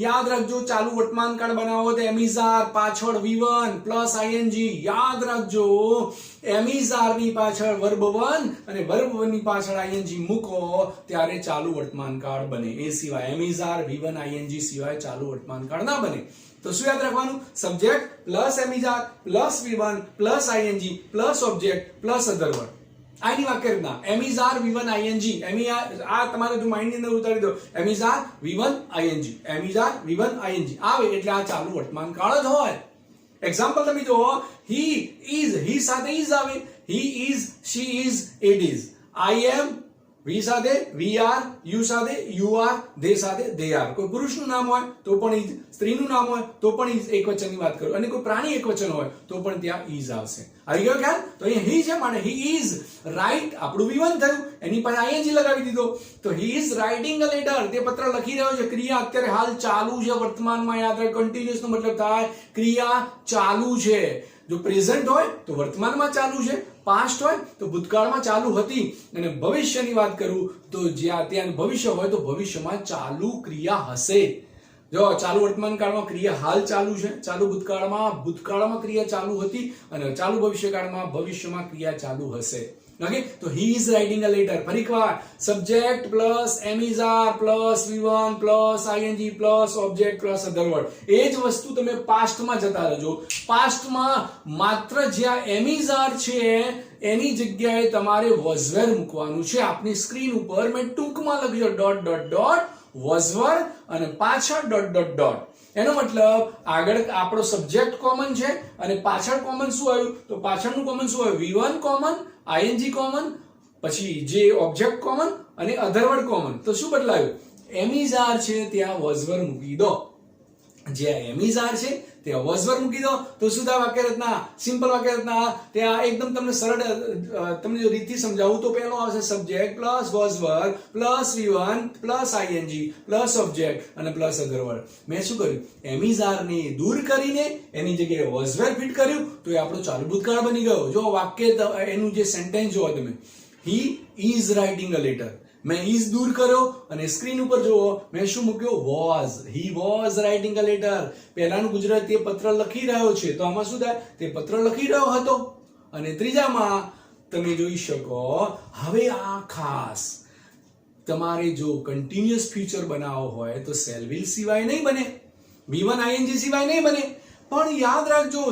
[SPEAKER 1] યાદ રાખજો, ચાલુ વર્તમાન કાળ બનાવો તો એમિઝાર પાછળ V1 પ્લસ ING. યાદ રાખજો, એમિઝાર ની પાછળ વર્બ 1 અને વર્બ 1 ની પાછળ ING મૂકો ત્યારે ચાલુ વર્તમાન કાળ બને. એ સિવાય એમિઝાર V1 ING સિવાય ચાલુ વર્તમાન કાળ ના બને. તો શું યાદ રાખવાનું? Subject plus am is are plus V1 plus ING plus object plus other word. આની વાક્યરચના એમિઝાર V1 ING. આ તમારે જો માઇન્ડ ની અંદર ઉતારી દો, એમિઝાર V1 ING, એમિઝાર V1 ING આવે એટલે આ ચાલુ વર્તમાન કાળ જ હોય. એક્ઝામ્પલ તમે જુઓ, હી ઇઝ, હી સાથે ઇઝ આવે, he is, she is, it is. I am, we સાથે વી આર, યુ સાથે યુ આર, ધે સાથે ધે આર. કોઈ પુરુષનું નામ હોય તો પણ ઇઝ, સ્ત્રીનું નામ હોય તો પણ ઇઝ, એકવચનની વાત કરું, અને કોઈ પ્રાણી એકવચન હોય તો પણ ત્યાં ઇઝ આવશે. આવી ગયો ખ્યાલ? તો અહીંયા હી છે માટે હી ઇઝ રાઈટ, આપણું V1 થયું, એની પાસે ING લગાવી દીધો તો he is writing a letter. તે પત્ર લખી રહ્યો છે. ક્રિયા અત્યારે હાલ ચાલુ છે, વર્તમાનમાં. યાદ રાખ, કન્ટિન્યુઅસ નો મતલબ થાય ક્રિયા ચાલુ છે. જો પ્રેઝન્ટ હોય તો વર્તમાનમાં ચાલુ છે, પાસ્ટ હોય તો ભૂતકાળમાં ચાલુ હતી, અને ભવિષ્યની વાત કરું તો જ્યાં ત્યાં ભવિષ્ય હોય તો ભવિષ્યમાં ચાલુ ક્રિયા હશે. જો ચાલુ વર્તમાન કાળમાં ક્રિયા હાલ ચાલુ છે, ચાલુ ભૂતકાળમાં ક્રિયા ચાલુ હતી, અને ચાલુ ભવિષ્યકાળમાં ભવિષ્યમાં ક્રિયા ચાલુ હશે. ઓકે, તો he is writing a letter. ફરીવાર subject plus am is are plus V1 plus ING plus object plus other word. એ જ વસ્તુ તમે પાસ્ટમાં જતા રહેજો. પાસ્ટમાં માત્ર જ્યાં એમિઝાર છે એની જગ્યાએ તમારે was were મૂકવાનું છે. આપની સ્ક્રીન ઉપર મેં ટૂંકમાં લખ્યું dot dot dot was were અને પાછળ ડોટ ડોટ ડોટ. એનો મતલબ આગળ આપણો સબ્જેક્ટ કોમન છે અને પાછળ કોમન શું આવ્યું? તો પાછળનું કોમન શું આવ્યું? V1 કોમન, ING કોમન, પછી જે ઓબ્જેક્ટ કોમન અને અધર વર્ડ કોમન. તો શું બદલાયું? એમિઝાર છે ત્યાં was were મૂકી દો. જ્યાં એમિઝાર છે ત્યાં was were મૂકી દો તો શું થાય વાક્યરચના? સિમ્પલ વાક્યરચના. ત્યાં એકદમ તમને સરળ, તમને જો રીતથી સમજાવું તો પહેલો આવશે subject plus was were plus V1 plus ING plus object અને પ્લસ અધર વર્ડ. મેં શું કર્યું? એમિઝાર ને દૂર કરીને એની જગ્યાએ was were ફિટ કર્યું તો એ આપણો ચાલુ ભૂતકાળ બની ગયો. જો વાક્ય એનું જે સેન્ટેન્સ જોવો તમે, he is writing a letter. મેં is દૂર કર્યો અને સ્ક્રીન ઉપર જુઓ મેં શું મૂક્યો? was. he was writing a letter. પહેલાનું ગુજરાત તે પત્ર લખી રહ્યો છે તો આમાં શું થાય? તે પત્ર લખી રહ્યો હતો. અને ત્રીજામાં તમે જોઈ શકો, હવે આ ખાસ તમારે જો કન્ટિન્યુઅસ ફ્યુચર બનાવવો હોય તો shall will સિવાય નહીં બને, V1 ING સિવાય નહીં બને. પણ યાદ રાખજો,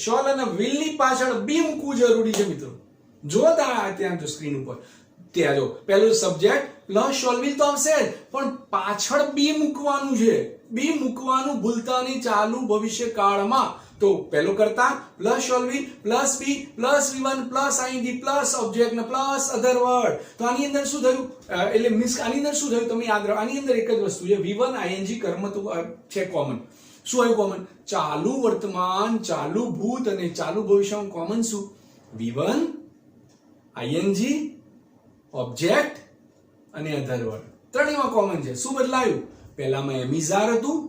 [SPEAKER 1] shall અને will ની પાછળ be મૂકવું જરૂરી છે મિત્રો. જો ત્યાં તો સ્ક્રીન ઉપર ત્યાં જો પહેલું સબ્જેક્ટ પ્લસ shall will તો આવશે જ, પણ પાછળ બી મૂકવાનું છે. બી મૂકવાનું ભૂલતા નહીં ચાલુ ભવિષ્ય કાળમાં. તો પહેલો કરતા plus shall will plus be plus V1 plus ING plus object ને પ્લસ અધર વર્ડ. તો આની અંદર શું થયું? એટલે મીન્સ આની અંદર શું થયું તમે યાદ રાખો. આની અંદર એક જ વસ્તુ છે, V1 ING કર્મ તો છે કોમન. શું આવ્યું કોમન? ચાલુ વર્તમાન, ચાલુ ભૂત અને ચાલુ ભવિષ્યમાં કોમન શું? V1 ING ઓબ્જેક્ટ અને અધર વર્ડ ત્રણેયમાં કોમન છે. શું બદલાયું? પહેલામાં એમિઝાર હતું,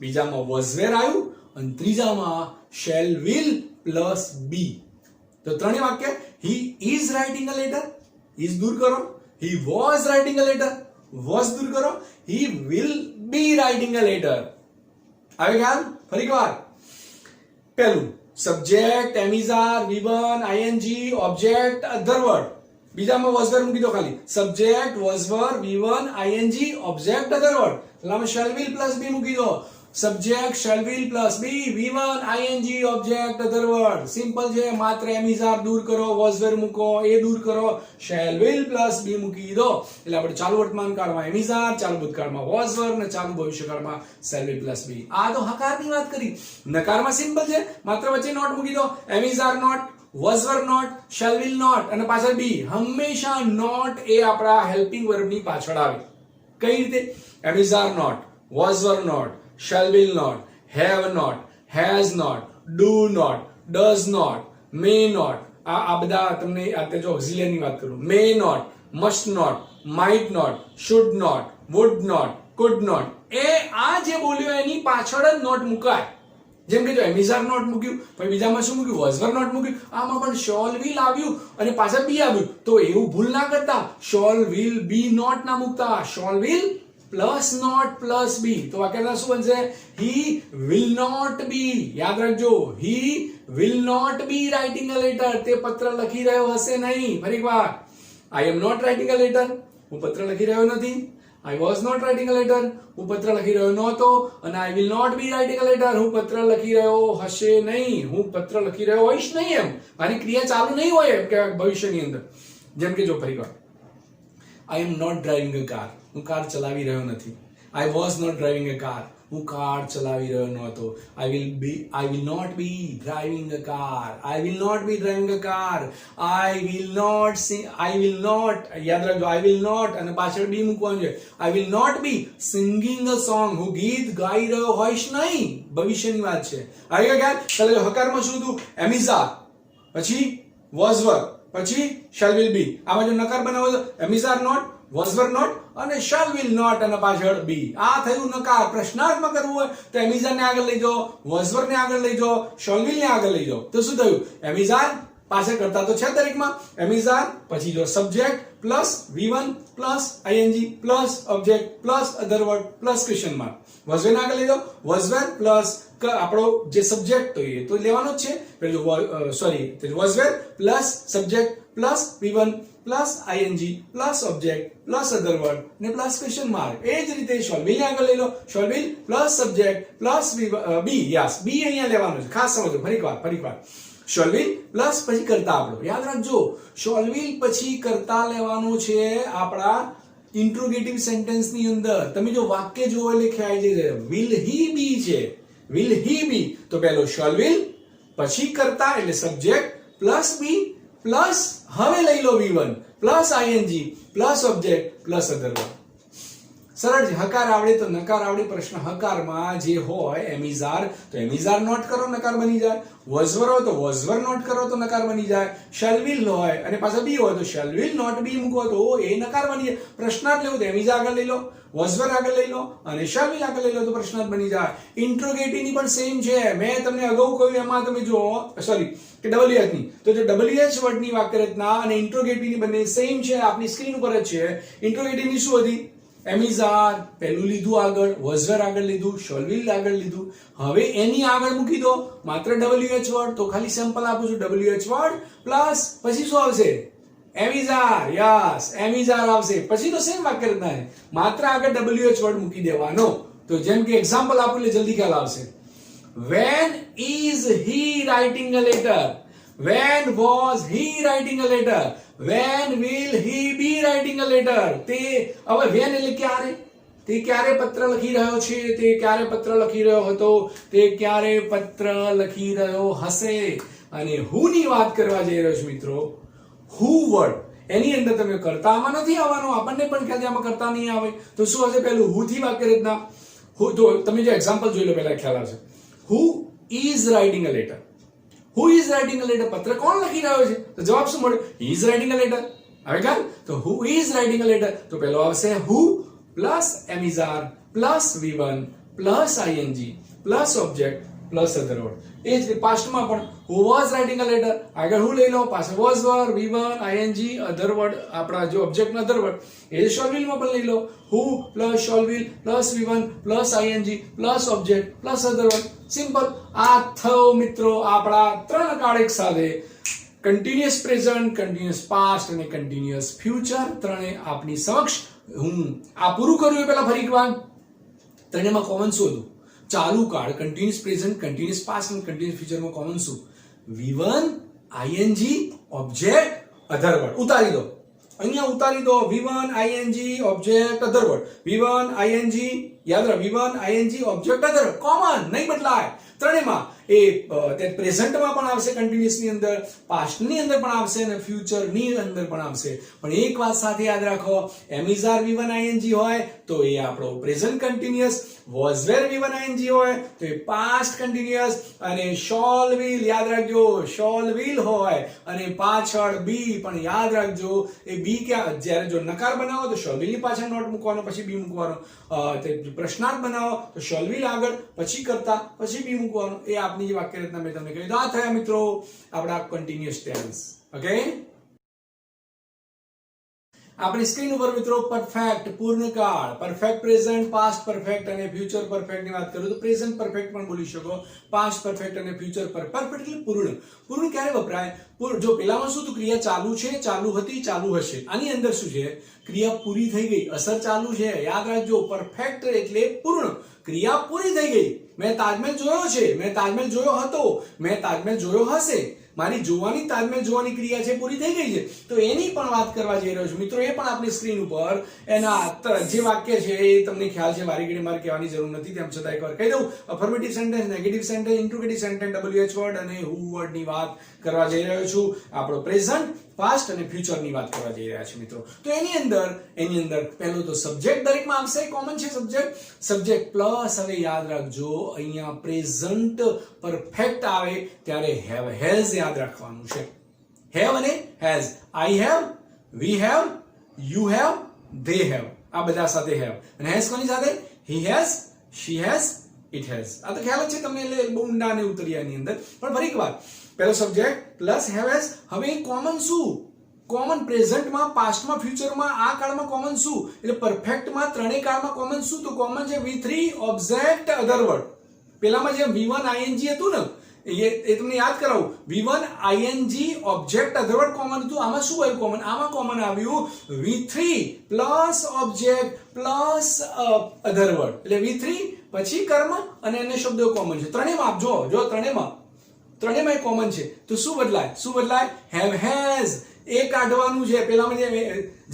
[SPEAKER 1] બીજામાં was were આવ્યું અને ત્રીજામાં shall will પ્લસ બી. તો ત્રણેય વાક્ય he is writing a letter, is દૂર કરો. he was writing a letter, was દૂર કરો. he will be writing a letter. આવે ખ્યાલ? ફરીવાર પહેલું subject am is are V1 ING object other word. બીજામાં was were મૂકી દો ખાલી. Subject was were V1 ING object other word. પેલામાં shall will પ્લસ બી મૂકી દો. Subject shall will plus be V1 ing object other word simple છે માત્ર એમિઝાર દૂર કરો was were મૂકો એ દૂર કરો shall will પ્લસ બી મૂકી દો એટલે આપણે ચાલુ વર્તમાન કાળમાં એમિઝાર ચાલુ ભૂતકાળમાં was were અને ચાલુ ભવિષ્યકાળમાં shall will પ્લસ બી આ તો હકારની વાત કરી નકારમાં સિમ્પલ છે માત્ર વચ્ચે નોટ મૂકી દો એમિઝાર not was were not shall will not અને પાછળ બી હંમેશા નોટ એ આપણા હેલ્પિંગ વર્બની પાછળ આવે કઈ રીતે એમિઝાર not was were not shall will not have not has not do not does not may not આ બધા તમને આ જો ઓક્સિલરી ની વાત કરું may not must not might not should not would not could not એ આ જે બોલ્યો એની પાછળ જ નોટ મુકાય જેમ કે જો એમિઝાર નોટ મૂક્યું પછી બીજામાં શું મૂક્યું was were not મૂક્યું આમાં પણ shall will આવ્યું અને પાછળ બી આવ્યું તો એવું ભૂલ ના કરતા shall will be not ના મૂકતા shall will plus not plus be તો વાક્યના શું બનશે he will not be યાદ રાખજો he will not be writing a letter તે પત્ર લખી રહ્યો હશે નહીં ફરી એકવાર I am not writing a letter હું પત્ર લખી રહ્યો નથી I was not writing a letter હું પત્ર લખી રહ્યો નહોતો અને I will not be writing a letter હું પત્ર લખી રહ્યો હશે નહીં હું પત્ર લખી રહ્યો હોઈશ નહીં એમ મારી ક્રિયા ચાલુ નહીં હોય એમ કે ભવિષ્યની અંદર જેમ કે જો ફરી એકવાર I am not driving a car હું કાર ચલાવી રહ્યો નથી I was not driving a car હું કાર ચલાવી રહ્યો નહોતો I will not be driving a car I will not be driving a car I will not sing I will not યાદ રાખજો I will not અને પાછળ બી મૂકવાનું છે I will not be singing a song હું ગીત ગાઈ રહ્યો હોઈશ નહીં ભવિષ્યની વાત છે આવી ગયા ખ્યાલ ચાલો હકારમાં શું હતું એમિઝાર પછી was were પછી shall will be આમાં જો નકાર બનાવો તો એમિઝાર નોટ was were not અને shall will not અને પાછળ be આ થયું નકાર પ્રશ્નાર્થમાં કરવું હોય તો એમિઝાર ને આગળ લઈ જાઓ was were ને આગળ લઈ જાઓ shall will ને આગળ લઈ જાઓ તો શું થયું એમિઝાર પાછળ કરતા તો છે દરેકમાં એમિઝાર પછી જો subject plus V1 plus ing plus object plus other word plus question mark was were ને આગળ લઈ જાઓ was were પ્લસ આપણો જે સબ્જેક્ટ તો એ તો લેવાનો જ છે પેલું sorry was were plus subject plus V1 plus ing plus object plus other word ને પ્લસ ક્વેશ્ચન માર્ક એ જ રીતે shall will ને આગળ લઈ લો shall will plus subject plus be yes be અહીંયા લેવાનું છે ખાસ સમજો ફરીવાર shall will પ્લસ પછી કરતા આપણો યાદ રાખજો shall will પછી કરતા લેવાનું છે આપણા ઇન્ટ્રોગેટિવ સેન્ટેન્સ ની અંદર તમે જો વાક્ય જોવો એટલે ખ્યાલ છે will he be છે will he be તો પહેલો shall will પછી કરતા એટલે સબ્જેક્ટ પ્લસ બી પ્લસ હવે લઈ લો V1 plus ing plus object plus other word સરળ છે હકાર આવડે તો નકાર આવડે પ્રશ્ન હકારમાં જે હોય એમિઝાર તો એમિઝાર નોટ કરો નકાર બની જાય was were હોય તો was were નોટ કરો તો નકાર બની જાય shall will હોય અને પાછા બી હોય તો shall will not be મૂકો તો એ નકાર બની જાય પ્રશ્નાર્થ લેવો તો એમિઝાર આગળ લઈ લો was were આગળ લઈ લો અને shall will આગળ લઈ લો તો પ્રશ્નાર્થ બની જાય ઇન્ટ્રોગેટિવ ની પણ સેમ છે મેં તમને અગાઉ કહ્યું એમાં તમે જો સોરી કે WH ની તો જો WH વર્ડ ની વાક્ય રચના અને ઇન્ટ્રોગેટિવ ની બંને સેમ છે આપની સ્ક્રીન ઉપર જ છે ઇન્ટ્રોગેટિવ ની શું હતી એમિઝાર પહેલું લીધું આગળ was were આગળ લીધું shall will આગળ લીધું હવે એની આગળ મૂકી દો માત્ર WH વર્ડ તો ખાલી સેમ્પલ આપું છું WH વર્ડ પ્લસ પછી શું આવશે એમિઝાર યસ એમિઝાર આવશે પછી તો સેમ વાક્ય રચના છે માત્ર આગળ WH વર્ડ મૂકી દેવાનો તો જેમ કે એક્ઝામ્પલ આપું એટલે જલ્દી ખ્યાલ આવશે when is he writing a letter when was he writing a letter when will he be writing a letter તે હવે when એટલે ક્યારે તે ક્યારે પત્ર લખી રહ્યો છે તે ક્યારે પત્ર લખી રહ્યો હતો તે ક્યારે પત્ર લખી રહ્યો હશે અને who ની વાત કરવા જઈ રહ્યો છું મિત્રો who વર્ડ એની અંદર તમે કર્તામાં નથી આવવાનો આપણને પણ ખ્યાલ આમાં કર્તા નહીં આવે તો શું હશે પહેલું who થી વાક્ય રચના who તો તમે જે એક્ઝામ્પલ જોઈ લો પહેલા ખ્યાલ આવશે who is writing a letter who is writing a letter પત્ર કોણ લખી રહ્યો છે તો જવાબ શું મળ્યો he is writing a letter હવે ખ્યાલ તો who is writing a letter તો પહેલો આવશે who plus am is are plus V1 plus ing plus object plus other word એ જ પાસ્ટમાં પણ who was writing a letter આગળ who લઈ લો પાછળ was were V1 ing other word આપણા જે ઓબ્જેક્ટ નો અધર વર્ડ એ shall will માં પણ લઈ લો who plus shall will plus V1 plus ing plus object plus other word simple આ થયો મિત્રો આપણા ત્રણ કાળ એક સાથે કન્ટિન્યુઅસ પ્રેઝન્ટ કન્ટિન્યુઅસ પાસ્ટ અને કન્ટિન્યુઅસ ફ્યુચર ત્રણે આપની સમક્ષ હું આ પૂરું કર્યું પહેલા ફરી એકવાર ત્રણેયમાં કોમન શું હતું ચાલુ કાળ કન્ટિન્યુઅસ પ્રેઝન્ટ, કન્ટિન્યુઅસ પાસ્ટ અને કન્ટિન્યુઅસ ફ્યુચરમાં કોમન શું? V1 ing object other word. ઉતારી દો, અહીંયા ઉતારી દો. V1 ing object other word. V1 ing યાદ રાખ, V1 ing ઓબ્જેક્ટ અધર કોમન, નહીં બદલાય ત્રણેયમાં. એ પ્રેઝન્ટમાં પણ આવશે, કન્ટિન્યુઅસ ની અંદર, પાસ્ટ ની અંદર પણ આવશે અને ફ્યુચર ની અંદર પણ આવશે. પણ એક વાત સાથે યાદ રાખો, એમિઝાર V1 ing હોય તો એ આપણો present continuous, was wear V1 ing હોય તો એ પાસ્ટ કન્ટિન્યુઅસ, અને શોલ વિલ યાદ રાખજો, શોલ વિલ હોય અને પાછળ બી પણ યાદ રાખજો. એ બી ક્યાં, જ્યારે જો નકાર બનાવો તો શોલ વિલ ની પાછળ નોટ મૂકવાનો, પછી બી મૂકવાનો. પ્રશ્નાર્થ બનાવો તો શોલ વિલ આગળ, પછી કરતા, પછી બી મૂકવાનો. એ આપની જે વાક્ય રચના મેં તમને કહી તો આ થયા મિત્રો આપણા કન્ટિન્યુઅસ ટેન્સ. ઓકે, આપણી સ્ક્રીન ઉપર મિત્રો પરફેક્ટ પૂર્ણકાળ, પરફેક્ટ પ્રેઝન્ટ, પાસ્ટ પરફેક્ટ અને ફ્યુચર પરફેક્ટ ની વાત કરું તો પ્રેઝન્ટ પરફેક્ટ પણ બોલી શકો, પાસ્ટ પરફેક્ટ અને ફ્યુચર પરફેક્ટ એટલે પૂર્ણ. પૂર્ણ ક્યારે વપરાય? જો પેલામાં શું તો ક્રિયા ચાલુ છે, ચાલુ હતી, ચાલુ હશે. આની અંદર શું છે? ક્રિયા પૂરી થઈ ગઈ, અસર ચાલુ છે. યાદ રાખજો, પરફેક્ટ એટલે પૂર્ણ. ક્રિયા પૂરી થઈ ગઈ. મેં તાજમહેલ જોયો છે, મેં તાજમહેલ જોયો હતો, મેં તાજમહેલ જોયો હશે. મારી જોવાની, તાજમહેલ જોવાની ક્રિયા છે પૂરી થઈ ગઈ છે. તો એની પણ વાત કરવા જઈ રહ્યો છું મિત્રો. એ પણ આપણી સ્ક્રીન ઉપર એના જે વાક્ય છે એ તમને ખ્યાલ છે, વારી ઘડી મારે કહેવાની જરૂર નથી, તેમ છતાં એકવાર કહી દઉં. Affirmative sentence, negative sentence, interrogative sentence, WH word અને હુ વર્ડ ની વાત કરવા જઈ રહ્યો છું. આપણો પ્રેઝન્ટ, પાસ્ટ અને ફ્યુચર ની વાત કરવા જઈ રહ્યા છે મિત્રો. તો એની અંદર પહેલું તો સબ્જેક્ટ દરેકમાં આવશે, કોમન છે સબ્જેક્ટ પ્લસ. હવે યાદ રાખજો, અહીંયા પ્રેઝન્ટ પરફેક્ટ આવે ત્યારે હેવ હેઝ યાદ રાખવાનું છે. હેવ અને has. I have, we have, you have, they have, આ બધા સાથે હેવ. અને હેઝ કોની સાથે? He has, she has, it has. આ તો ખ્યાલ જ છે તમને, એટલે બહુ ઊંડા ને ઉતર્યા એની અંદર. પણ ફરી એક વાર, પહેલો સબ્જેક્ટ પ્લસ હેવ હેઝ. હવે કોમન શું? કોમન પ્રેઝન્ટમાં, પાસ્ટમાં, ફ્યુચરમાં, આ કાળમાં કોમન શું? એટલે પરફેક્ટમાં ત્રણેય કાળમાં કોમન શું? તો કોમન છે V3 ઓબ્જેક્ટ અધર વર્ડ. પેલામાં જે V1 ing હતું ને, એ તમને યાદ કરાવું. V1 ing object other word common હતું. આમાં શું આવ્યું કોમન? આમાં કોમન આવ્યું V3 plus object plus other word. એટલે V3 પછી કર્મ અને અન્ય શબ્દો કોમન છે ત્રણેયમાં. જો ત્રણેયમાં કોમન છે. તો શું બદલાય? હેવ હેઝ એ કાઢવાનું છે. પેલામાં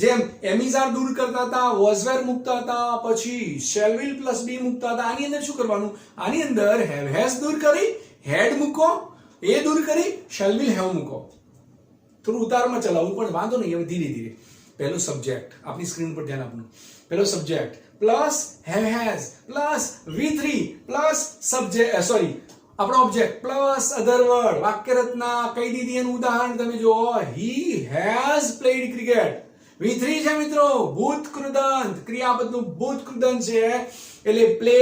[SPEAKER 1] જેમ એમિઝાર દૂર કરતા હતા, વોઝવેર મૂકતા હતા, પછી શેલ વિલ પ્લસ બી મૂકતા હતા. આની અંદર શું કરવાનું? આની અંદર હેવ હેઝ દૂર કરી હેડ મૂકો, એ દૂર કરી શેલ વિલ હેવ મૂકો. થોડું ઉતારમાં ચલાવવું પણ વાંધો નહીં, હવે ધીરે ધીરે. પહેલો સબ્જેક્ટ, આપની સ્ક્રીન પર ધ્યાન આપવાનું. પહેલો subject plus have has plus V3 plus subject, sorry આપણો ઓબ્જેક્ટ પ્લસ અધર વર્ડ. વાક્ય રચના કહી દીધી, એનું ઉદાહરણ તમે જુઓ. He has played cricket. V3 છે મિત્રો, ભૂત કૃદંત, ક્રિયાપદનું ભૂત કૃદંત છે. એટલે પ્લે,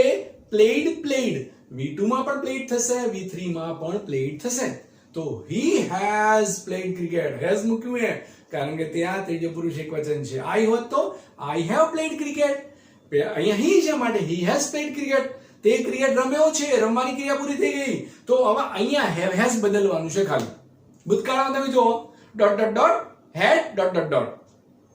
[SPEAKER 1] પ્લેડ. V2 માં પણ પ્લેડ થશે, V3 માં પણ પ્લેડ થશે. તો he has played cricket. Has મૂક્યું એ કારણ કે ત્યાં ત્રીજો પુરુષ એકવચન છે. આઈ હોત તો આઈ હેવ પ્લેડ ક્રિકેટ. અહીંયા હી છે માટે હી હેઝ પ્લેડ ક્રિકેટ. તે ક્રિકેટ રમ્યો છે, રમવાની ક્રિયા પૂરી થઈ ગઈ. તો હવે અહીંયા હેવ હેઝ બદલવાનું છે ખાલી. ભૂતકાળમાં તમે જુઓ હેડ ...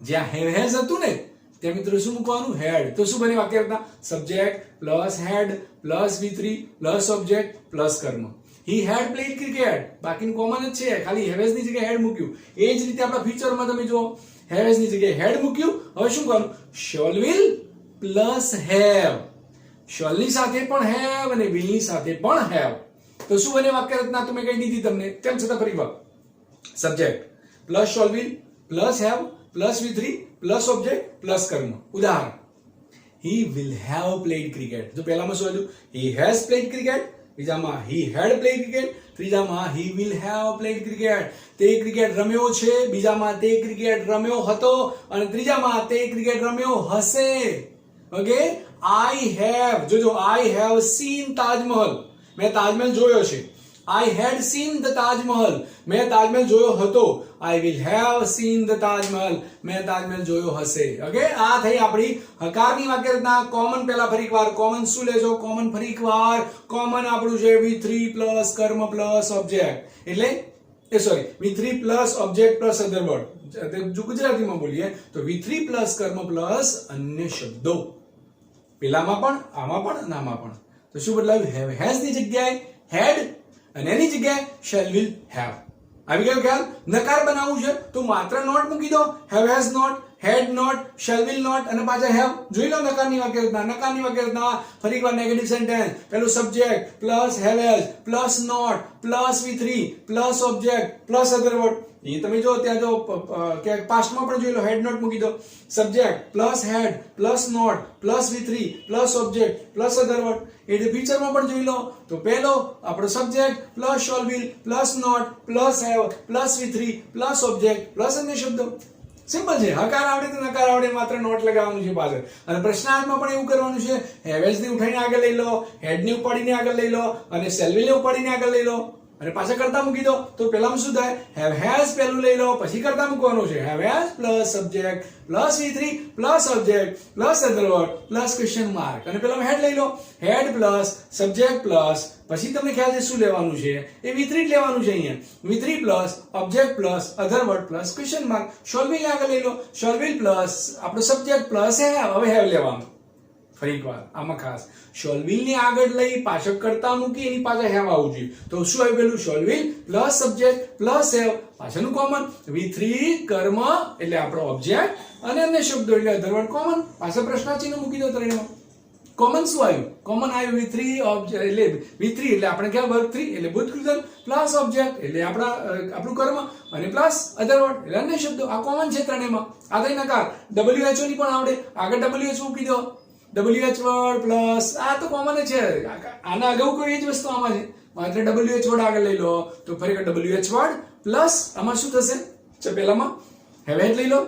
[SPEAKER 1] જ્યાં હેવ હેઝ હતું ને ત્યાં મિત્રો શું મૂકવાનું? હેડ. તો શું બને વાક્ય રચના? Subject plus had plus V3 plus object plus કર્મ. He had played cricket. બાકીનું કોમન જ છે, ખાલી હેવ હેઝ ની જગ્યાએ હેડ મૂક્યું. એ જ રીતે આપણા ફ્યુચરમાં તમે જુઓ, હેવ હેઝ ની જગ્યાએ હેડ મૂક્યું. હવે શું કરવાનું? Shall will plus have. શોલની સાથે પણ હેવ અને વિલની સાથે પણ હેવ. તો શું બને વાક્ય રચના? તો મેં કહી દીધી તમને, તેમ છતાં ફરી વાર. Subject plus shall will plus have plus V3 plus object plus કર્મ. ઉદાહરણ, he will have played cricket. જો પહેલામાં શું હતું? he has played cricket. બીજામાં he had played cricket. ત્રીજામાં he will have played cricket. તે ક્રિકેટ રમ્યો છે. બીજામાં તે ક્રિકેટ રમ્યો હતો. અને ત્રીજામાં તે ક્રિકેટ રમ્યો હશે. ઓકે, I have, જોજો, I have seen તાજમહલ. મેં તાજમહલ જોયો છે. I had seen the Taj Mahal. મેં તાજમહલ જોયો હતો. I will have seen the Taj Mahal. મેં તાજમહલ જોયો હશે. ઓકે, આ થઈ આપણી હકારની વાક્ય રચના. કોમન પહેલા ફરી એકવાર કોમન શું લેજો? કોમન ફરી એકવાર કોમન આપણું છે V3 પ્લસ કર્મ પ્લસ ઓબ્જેક્ટ. એટલે sorry, V3 plus object plus other word. જો ગુજરાતીમાં બોલીએ તો V3 પ્લસ કર્મ પ્લસ અન્ય શબ્દો. પેલામાં પણ, આમાં પણ અને આમાં પણ. તો શું બદલાયું? have has ની જગ્યાએ had અને એની જગ્યાએ shall will have. આવી ગયો ખ્યાલ? નકાર બનાવવું છે તો માત્ર નોટ મૂકી દો. have has not, had not, shall will not અને પાછા have. જોઈ લો નકારની વાક્ય રચના. નકારની વાક્ય રચના ફરી એકવાર નેગેટિવ સેન્ટેન્સ. પહેલું subject plus have has plus not plus V3 plus object plus other word. એ તમે જો ત્યાં જો કે પાસ્ટમાં પણ જોઈ લો. હેડ નોટ મૂકી દો. Subject plus had plus not plus V3 plus object plus other word. એ ફ્યુચરમાં પણ જોઈ લો તો પહેલો આપણો subject plus shall will plus not plus have plus V3 plus object plus અન્ય શબ્દો. સિમ્પલ છે. હકાર આવડે તો નકાર આવડે, માત્ર નોટ લગાવવાનું છે પાછળ. અને પ્રશ્નાર્થમાં પણ એવું કરવાનું છે. have has ની ઉઠાઈને આગળ લઈ લો, head ની ઉપાડીને આગળ લઈ લો અને shall will ને ઉપાડીને આગળ લઈ લો અને પાછા કરતા મૂકી દો. તો પેલામાં શું થાય? have has પહેલું લઈ લો પછી કરતા મૂકવાનું છે. have has plus subject plus V3 plus object plus other word plus question mark અને પેલામાં હેડ લઈ લો. હેડ પ્લસ સબ્જેક્ટ પ્લસ પછી તમને ખ્યાલ છે શું લેવાનું છે? એ V3 જ લેવાનું છે અહીંયા. V3 plus object plus other word plus question mark. shall will આગળ લઈ લો. shall will પ્લસ આપણો સબ્જેક્ટ પ્લસ have. હવે have લેવાનું. ફરી એકવાર આમાં ખાસ shall will ની આગળ લઈ પાછળ કરતા મૂકી એની પાછળ have આવવું જોઈએ. તો શું આવી ગયેલું? shall will plus subject plus have પાછળનું કોમન. V3 કર્મ એટલે આપણો ઓબ્જેક્ટ અને અન્ય શબ્દો એટલે અધર વર્ડ કોમન. પાછળ પ્રશ્નાચિહ્ન મૂકી દો ત્રણેયમાં. કોમન શું આવ્યું? કોમન આવ્યું V3 ઓબ્જેક્ટ એટલે V3 એટલે આપણે ક્યાં વર્ગ 3 એટલે ભૂતકૃત પ્લસ ઓબ્જેક્ટ એટલે આપણું કર્મ અને પ્લસ અધર વર્ડ એટલે અન્ય શબ્દો. આ કોમન છે ત્રણેયમાં. આ થઈ નકાર. WHO ની પણ આવડે. આગળ WHO મૂકી દો. WH વર્ડ પ્લસ આ તો કોમન છે. આના અગાઉ કોઈ એ જ વસ્તુ આમાં છે. માત્ર WH વર્ડ આગળ લઈ લો તો ફરી WH વર્ડ પ્લસ આમાં શું થશે? પહેલામાં have had લઈ લો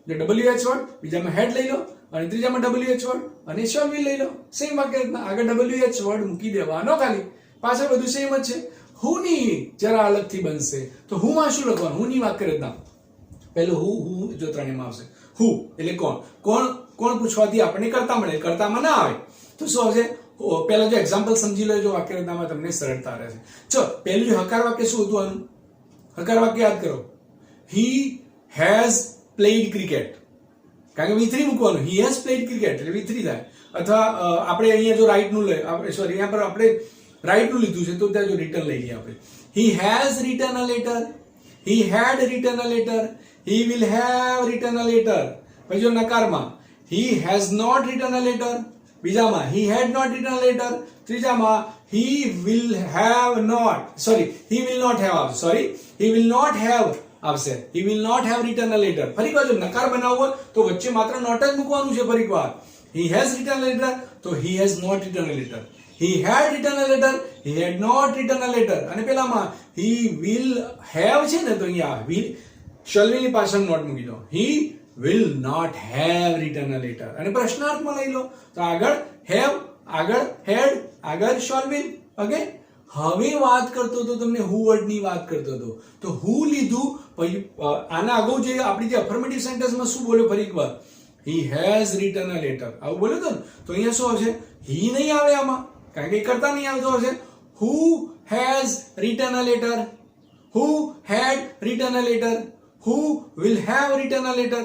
[SPEAKER 1] WH વર્ડ, બીજામાં head લઈ લો અને ત્રીજામાં WH વર્ડ અને shall will લઈ લો. સેમ વાક્ય રચના. આગળ WH વર્ડ મૂકી દેવાનો ખાલી. પાછળ બધું સેમ જ છે. who ની જરા અલગથી બનશે. તો who માં શું લખવાનું? who ની વાક્ય રચના. પહેલું who જો ત્રણેયમાં આવશે. who એટલે કોણ પૂછવાથી આપણને કરતા મળે. કરતામાં ના આવે તો શું આવશે? પહેલા જો એક્ઝામ્પલ સમજી લેજો વાક્ય રચનામાં તમને સરળતા રહેશે. ચલો પહેલું જો હકાર વાક્ય શું હતું આનું? હકાર વાક્ય યાદ કરો. he has played cricket. કારણ કે V3 મૂકવાનું. he has played cricket એટલે V3 થાય. અથવા આપણે અહીંયા જો રાઈટ નું સોરી અહીંયા પર આપણે રાઈટ નું લીધું છે તો ત્યાં જો રિટર્ન લઈ લઈએ આપણે. he has written a letter, he had written a letter, he will have written a letter. પછી જો નકારમાં he has not written a letter, બીજામાં he had not written a letter, ત્રીજામાં he will have not he will not have આવશે. he will not have written a letter. ફરી એકવાર જો નકાર બનાવવો હોય તો વચ્ચે માત્ર નોટ જ મૂકવાનું છે. ફરી એકવાર he has written a letter તો he has not written a letter. he had written a letter, he had not written a letter. અને પેલામાં he will have છે ને તો અહીંયા will shall will ની પાછળ નોટ મૂકી દો. he will not have written a letter. અને પ્રશ્નાર્થમાં લઈ લો તો આગળ have, આગળ had, આગળ shall will. ઓકે. હવે વાત કરતો હતો તમને who વર્ડ ની વાત કરતો હતો તો who લીધું. પછી આના અગાઉ જે આપણી જે અફર્મેટિવ સેન્ટેન્સમાં શું બોલ્યો? ફરી એકવાર he has written a letter આવું બોલ્યો હતો ને. તો અહીંયા શું આવશે? he નહીં આવે આમાં કારણ કે કરતા નહીં આવે તો આવશે who has written a letter, who had written a letter, who will have written a letter.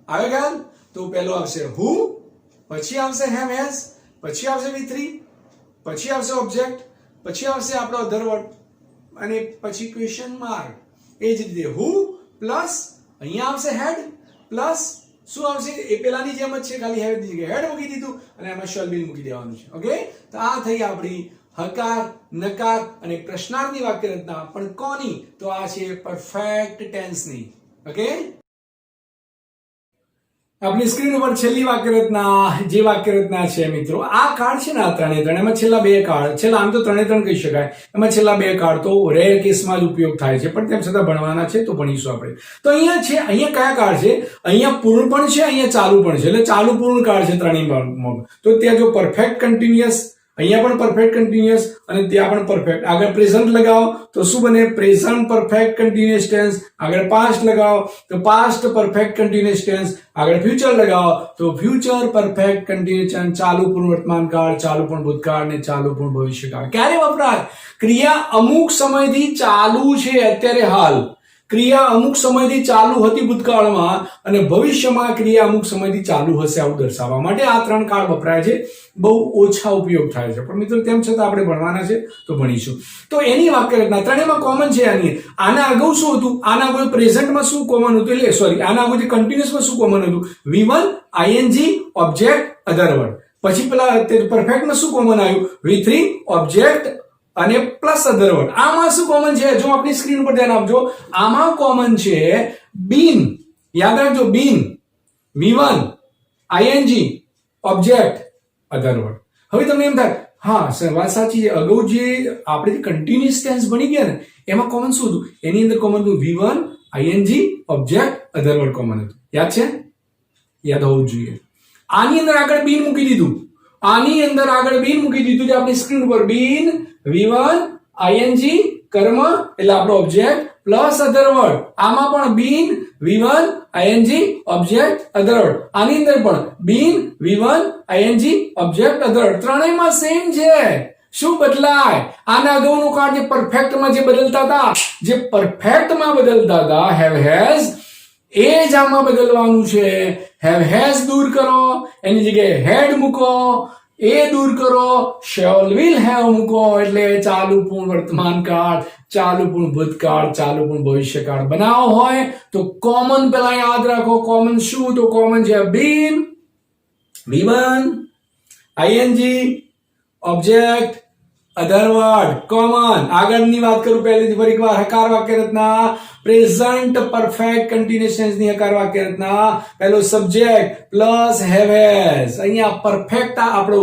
[SPEAKER 1] આવે ખ્યાલ? તો પહેલો આવશે who, પછી આવશે have has, પછી આવશે V3, પછી આવશે ઓબ્જેક્ટ, પછી આવશે આપણો અધર વર્ડ અને પછી ક્વેશ્ચન માર્ક. એ જ રીતે who પ્લસ અહીંયા આવશે head પ્લસ શું આવશે? એ પેલાની જેમ જ છે, ખાલી have ની જગ્યાએ head મૂકી દીધું અને એમાં shall will મૂકી દેવાનું છે. ઓકે. તો આ થઈ આપણી હકાર, નકાર અને પ્રશ્નાર્થની વાક્ય રચના. પણ કોની? તો આ છે પરફેક્ટ ટેન્સની. ઓકે. આપણી સ્ક્રીન ઉપર છેલ્લી વાક્ય રચના જે વાક્ય રચના છે મિત્રો, આ કાર્ડ છે ને આ ત્રણે એમાં છેલ્લા બે કાર્ડ, છેલ્લા આમ તો ત્રણે કહી શકાય, એમાં છેલ્લા બે કાર્ડ તો રેર કેસમાં જ ઉપયોગ થાય છે પણ તેમ છતાં ભણવાના છે તો ભણીશું આપણે. તો અહીંયા છે, અહીંયા કયા કાર્ડ છે? અહીંયા પૂર્ણ પણ છે, અહીંયા ચાલુ પણ છે, એટલે ચાલુ પૂર્ણ કાર્ડ છે ત્રણેયમાં. તો ત્યાં જો પરફેક્ટ કન્ટિન્યુઅસ, અહીંયા પણ પરફેક્ટ કન્ટિન્યુઅસ અને ત્યાં પણ પરફેક્ટ. આગળ પ્રેઝન્ટ લગાવો તો શું બને? Present perfect continuous tense. આગળ પાસ્ટ લગાવો તો પાસ્ટ પરફેક્ટ કન્ટિન્યુઅસ ટેન્સ. આગળ ફ્યુચર લગાવો તો ફ્યુચર પરફેક્ટ કન્ટિન્યુઅસ ટેન્સ. ચાલુ પૂર્ણ વર્તમાન કાળ, ચાલુ પૂર્ણ ભૂતકાળ ને ચાલુ પૂર્ણ ભવિષ્યકાળ. ક્યારે વપરાય? ક્રિયા અમુક સમયથી ચાલુ છે, અત્યારે હાલ. ક્રિયા અમુક સમયથી ચાલુ હતી ભૂતકાળમાં અને ભવિષ્યમાં ક્રિયા અમુક સમયથી ચાલુ હશે આવું દર્શાવવા માટે આ 3 કાળ વપરાય છે. બહુ ઓછા ઉપયોગ થાય છે, પણ મિત્રો તેમ છતાં આપણે ભણવાના છે તો ભણીશું. તો એની વાક્ય રચના ત્રણેયમાં કોમન છે. આના અગાઉ શું હતું? આના અગાઉ પ્રેઝન્ટમાં શું કોમન હતું? એટલે સોરી, આના અગાઉ જે કન્ટિન્યુઅસમાં શું કોમન હતું? V1 ing object other word. પછી પેલા પરફેક્ટમાં શું કોમન આવ્યું? V3 ઓબ્જેક્ટ અને પ્લસ અધર વર્ડ. આમાં શું કોમન છે? જો આપણી સ્ક્રીન પર ધ્યાન આપજો, આમાં કોમન છે બીન. યાદ રાખજો, બીન, V1 ing object other word. હવે તમને એમ થાય, હા સર વાત સાચી છે, અગાઉ જે આપણે કન્ટિન્યુઅસ ટેન્સ બની ગયા ને એમાં કોમન શું હતું? એની અંદર કોમન હતું V1 ing object other word common હતું. યાદ છે? યાદ હોવું જોઈએ. આની અંદર આગળ બીન મૂકી દીધું. આની અંદર આગળ બીન મૂકી દીધું છે આપણી સ્ક્રીન ઉપર. બીન, V1 ing કર્મ એટલે આપણો ઓબ્જેક્ટ પ્લસ અધર વર્ડ. આમાં પણ been, V1 ing object other word. આની અંદર પણ been, V1 ing object other word. ત્રણેયમાં સેમ છે. શું બદલાય? આના અગાઉનું કાળ જે પરફેક્ટમાં જે બદલતા હતા, હેવ હેઝ, એ જ આમાં બદલવાનું છે. હેવ હેઝ દૂર કરો, એની જગ્યાએ હેડ મૂકો. એ દૂર કરો, શેલ વિલ હેવ મૂકો. એટલે ચાલુ પૂર્ણ વર્તમાન કાળ, ચાલુ પૂર્ણ ભૂતકાળ, ચાલુ પૂર્ણ ભવિષ્યકાળ બનાવો હોય તો કોમન પેલા યાદ રાખો. કોમન શું? તો કોમન છે બીન, V1 ing object other word common. આગળની વાત કરું પહેલેથી ફરી એકવાર. હકાર વાક્ય રચના, પ્રેઝન્ટ પરફેક્ટ કન્ટિન્યુઅસ ટેન્સ ની હકાર વાક્ય રચના. પહેલો સબ્જેક્ટ પ્લસ હેવ હેઝ. અહીંયા પરફેક્ટ આપણો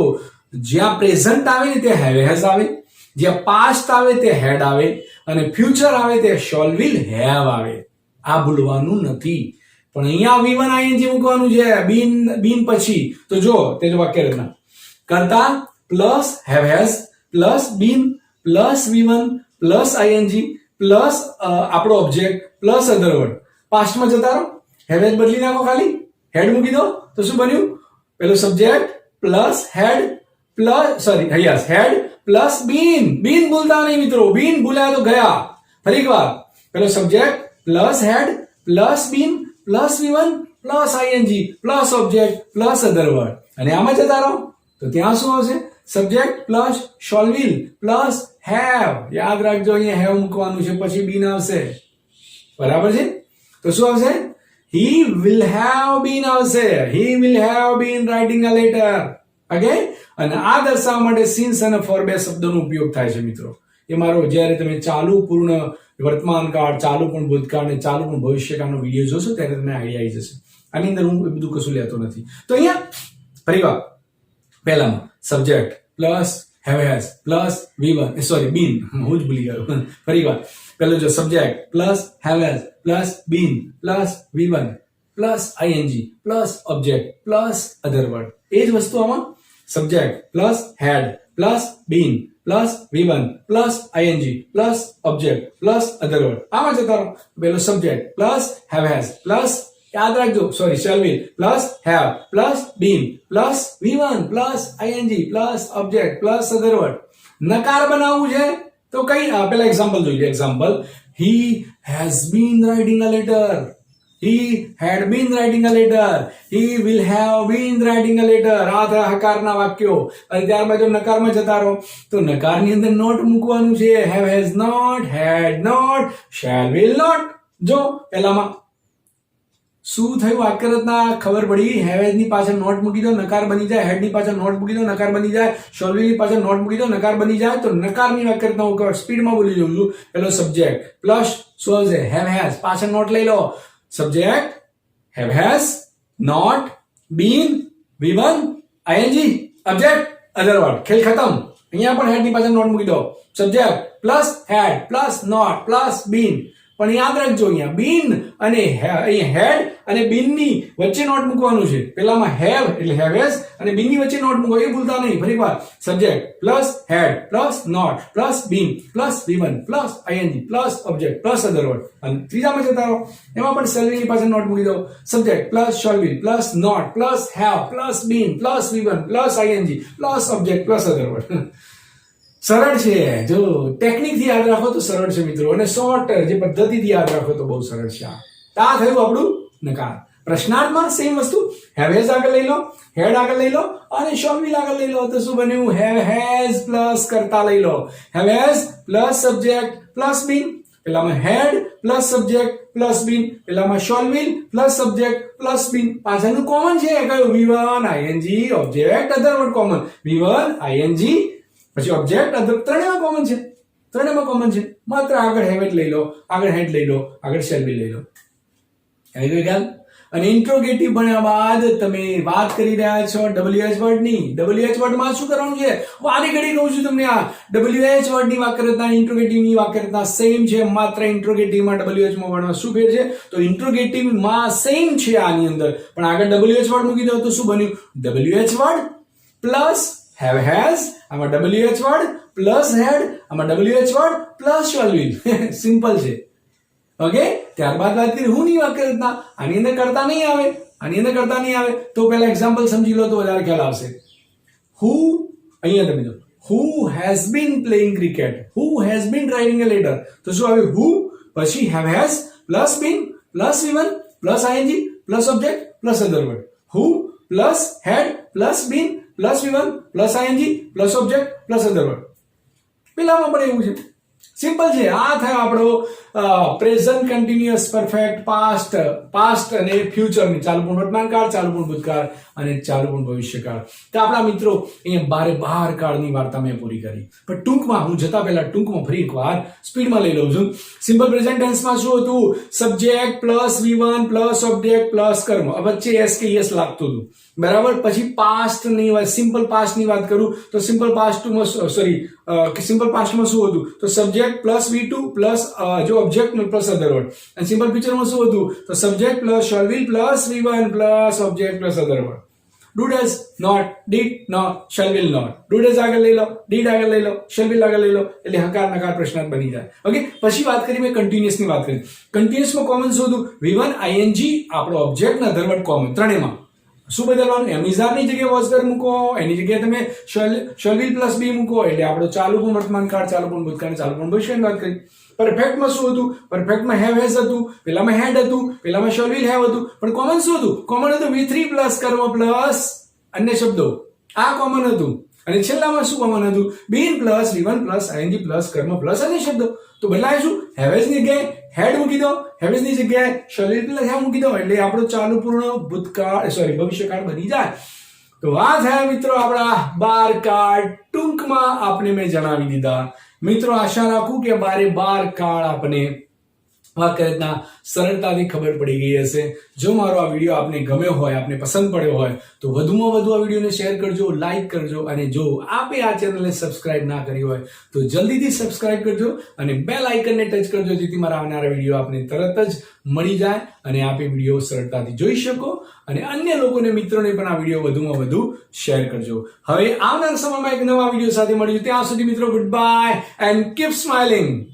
[SPEAKER 1] જ્યાં પ્રેઝન્ટ આવે ને તે હેવ હેઝ આવે, જ્યાં પાસ્ટ આવે તે હેડ આવે અને ફ્યુચર આવે તે શોલ વિલ હેવ આવે. આ ભૂલવાનું નથી. પણ અહીંયા V1 ing મૂકવાનું છે બીન પછી. તો જો તે વાક્ય રચના કરતા plus have has plus been plus V1 plus ing plus આપણો ઓબ્જેક્ટ પ્લસ અધર વર્ડ. પાસ્ટમાં જતા રહો, હેવ હેઝ બદલી નાખો, ખાલી હેડ મૂકી દો. તો શું બન્યું? પેલો subject plus had plus sorry yes head plus બીન. બીન ભૂલતા નહીં મિત્રો, બીન ભૂલ્યા તો ગયા. ફરી એકવાર, પેલો subject plus had plus been plus V1 plus ing plus object plus other word. અને આમાં જતા રહો તો ત્યાં શું આવશે? Subject plus shall will plus have. યાદ રાખજો, અહીંયા હેવ મૂકવાનું છે, પછી બીન આવશે. બરાબર છે? તો શું આવશે? He will have been આવશે. He will have been writing a letter. Okay? અને આ દર્શાવવા માટે since અને for બે શબ્દોનો ઉપયોગ થાય છે મિત્રો. એ મારો જ્યારે તમે ચાલુ પૂર્ણ વર્તમાન કાળ, ચાલુ પૂર્ણ ભૂતકાળ અને ચાલુ પૂર્ણ ભવિષ્યકાળનો વિડીયો જોશો ત્યારે તમને આઈડિયા આવી જશે. આની અંદર હું બધું કશું લેતો નથી. તો અહીંયા ફરીવાર પહેલામાં subject plus have has plus V1 sorry been, હું જ ભૂલી ગયો. ફરીવાર પહેલો જો subject plus have has plus been plus V1 plus ing plus object plus other word. એ જ વસ્તુ આમાં subject plus had plus been plus V1 plus ing plus object plus other word. આમાં જતા રહો. પહેલો subject plus have has plus યાદ રાખજો sorry shall will plus have plus been plus V1 plus ing plus object plus other word. નકાર બનાવવું છે તો કઈ પેલા એક્ઝામ્પલ જોઈએ. Example, he has been writing a letter, he had been writing a letter, he will have been writing a letter. આ થયા હકારના વાક્યો. અને ત્યારબાદ જો નકારમાં જતા રહો તો નકારની અંદર નોટ મૂકવાનું છે. have has not, had not, shall will not. જો પહેલામાં શું થયું? વાક્ય રચના ખબર પડી. હેવ હેઝ ની પાછળ નોટ મૂકી દો, નકાર બની જાય. હેડ ની પાછળ નોટ મૂકી દો, નકાર બની જાય. શોલ વિલ ની પાછળ નોટ મૂકી દો, નકાર બની જાય. તો નકારની વાક્ય રચના હું સ્પીડમાં બોલી જઉં છું. પેલો સબ્જેક્ટ પ્લસ શું આવશે? Have has. પાછળ નોટ લઈ લો. Subject have has not been V1 ing object other word. ખેલ ખતમ. અહીંયા પણ હેડ ની પાછળ નોટ મૂકી દો. Subject plus had plus not plus been. પણ યાદ રાખજો, અહીંયા બીન અને અહીંયા હેડ અને બીન ની વચ્ચે નોટ મૂકવાનું છે. પેલામાં હેવ એટલે હેવ હેઝ અને બીન ની વચ્ચે નોટ મૂકો, એ ભૂલતા નહીં. ફરીવાર subject plus had plus not plus been plus V1 plus ing plus object plus other word. અને ત્રીજામાં જતા રહો, એમાં પણ શેલ વિલ ની પાસે નોટ મૂકી દો. Subject plus shall will plus not plus have plus been plus V1 plus ing plus object plus other word. સરળ છે, જો ટેકનિક થી યાદ રાખો તો સરળ છે મિત્રો, અને શોર્ટ જે પદ્ધતિથી યાદ રાખો તો બહુ સરળ છે. આ થયું આપણું નકાર. પ્રશ્નાર્થમાં સેમ વસ્તુ, હેવ હેઝ આગળ લઈ લો, હેડ આગળ લઈ લો અને શોલ વિલ આગળ લઈ લો. તો શું બન્યું? હેવ હેઝ પ્લસ કરતા લઈ લો, have has plus subject plus been, પેલામાં had plus subject plus been, પેલામાં shall will plus subject plus been. પાછળનું કોમન છે કયું? V1 ing object other word common, V1 ing પછી ઓબ્જેક્ટ અધર, ત્રણેયમાં કોમન છે, ત્રણેયમાં કોમન છે. માત્ર આગળ હેવ લઈ લો, આગળ હેડ લઈ લો, આગળ શેલ બી લઈ લો. આવી ગઈ ખ્યાલ? અને ઇન્ટ્રોગેટિવ ભણ્યા બાદ તમે વાત કરી રહ્યા છો WH વર્ડની. WH વર્ડમાં શું કરવાનું છે? વારી ઘડી કહું છું તમને, આ WH વર્ડની વાક્યરચના ઇન્ટ્રોગેટિવની વાક્યરચના સેમ છે, માત્ર ઇન્ટ્રોગેટિવમાં WH માં વર્ડમાં શું ફેર છે? તો ઇન્ટ્રોગેટિવમાં સેમ છે આની અંદર, પણ આગળ WH વર્ડ મૂકી દો તો શું બન્યું? WH word plus have has, આમાં WH વર્ડ પ્લસ હેડ, આમાં WH word plus shall will. Simple છે. ઓકે, ત્યારબાદ વાત કરી હું ની વાક્યરચના. આની અંદર કરતા નહીં આવે, આની અંદર કરતા નહીં આવે, તો પહેલા એક્ઝામ્પલ સમજી લો તો વધારે ખ્યાલ આવશે. હુ, અહીંયા તમે જો, who has been playing cricket, who has been driving a ladder. તો શું આવ્યું? હુ પછી have has plus been plus V1 plus ing plus object plus other word. Who plus had plus been plus V1 plus ing plus object plus other word. પેલામાં પણ એવું છે. Simple છે. આ થયો આપણો present continuous perfect past, past અને future ની ચાલુ પણ વર્તમાન કાળ, ચાલુ પણ ભૂતકાળ અને ચાલુ પણ ભવિષ્યકાળ. તો આપણા મિત્રો અહીંયા બાર કાળની વાર્તા મેં પૂરી કરી, પણ ટૂંકમાં હું જતા પહેલા ટૂંકમાં ફરી એકવાર સ્પીડમાં લઈ લઉં છું. સિમ્પલ પ્રેઝન્ટ ટેન્સમાં શું હતું? Subject plus V1 plus object plus કર્મ, વચ્ચે એસ કે યસ લાગતું હતું, બરાબર. પછી પાસ્ટ ની વાત, સિમ્પલ પાસ્ટ ની વાત કરું તો સિમ્પલ પાસ્ટમાં સિમ્પલ પાસ્ટમાં શું હતું? તો સબ્જેક્ટ પ્લસ V2 પ્લસ જો ઓબ્જેક્ટ પ્લસ અધર વર્ડ. અને સિમ્પલ ફ્યુચરમાં શું હતું? તો subject plus shall will plus V1 plus object plus other word. Do does not, did not, shall will not. Do does આગળ લઈ લો, ડીડ આગળ લઈ લો, શેલ વિલ આગળ લઈ લો, એટલે હકાર નકાર પ્રશ્નાર્થ બની જાય. ઓકે, પછી વાત કરી મેં કન્ટિન્યુઅસ ની વાત કરી. કન્ટિન્યુઅસમાં કોમન શું હતું? V1 ing આપણો ઓબ્જેક્ટ ને અધર વર્ડ કોમન, ત્રણેયમાં. શું બદલવાનું? એમિઝારની જગ્યાએ વોઝ ઘર મૂકો, એની જગ્યાએ તમે શોલ વિલ પ્લસ બી મૂકો, એટલે આપણો ચાલુ પણ વર્તમાન કાળ, ચાલુ પણ ભૂતકાળ, ચાલુ પણ ભવિષ્યની વાત કરી. પરફેક્ટમાં શું હતું? પરફેક્ટમાં હેવ હેઝ હતું, પેલામાં હેડ હતું, પેલામાં શોલ વિલ હેવ હતું, પણ કોમન શું હતું? કોમન હતું V3 પ્લસ કર્મ પ્લસ અન્ય શબ્દો, આ કોમન હતું. અને છેલ્લામાં શું કોમન હતું? બીન plus V1 plus ing plus કર્મ પ્લસ અન્ય શબ્દો. તો બદલાય શું? હેવ હેઝ ની જગ્યાએ હેડ મૂકી દો, હેવ હેઝ ની જગ્યાએ શોલ વિલ પ્લસ હેવ મૂકી દો, એટલે આપણો ચાલુ પૂર્ણ ભૂતકાળ ભવિષ્યકાળ બની જાય. તો આ થયા મિત્રો આપણા 12 કાળ. ટૂંકમાં આપને મેં જણાવી દીધા. મિત્રો આશા રાખું કે 12 કાળ આપને વાક્યરચના સરળતાથી ખબર પડી ગઈ હશે. જો મારો આ વિડીયો આપને ગમ્યો હોય, આપને પસંદ પડ્યો હોય, તો વધુમાં વધુ આ વિડીયોને શેર કરજો, લાઈક કરજો, અને જો આપે આ ચેનલને સબસ્ક્રાઇબ ના કરી હોય તો જલ્દીથી સબસ્ક્રાઇબ કરજો અને બેલ આઇકનને ટચ કરજો, જેથી મારા આવનારા વિડીયો આપને તરત જ મળી જાય અને આપે વિડીયો સરળતાથી જોઈ શકો, અને અન્ય લોકોને, મિત્રોને પણ આ વિડીયો વધુમાં વધુ શેર કરજો. હવે આવનાર સમયમાં એક નવા વિડીયો સાથે મળીશું. ત્યાં સુધી મિત્રો good bye and keep smiling.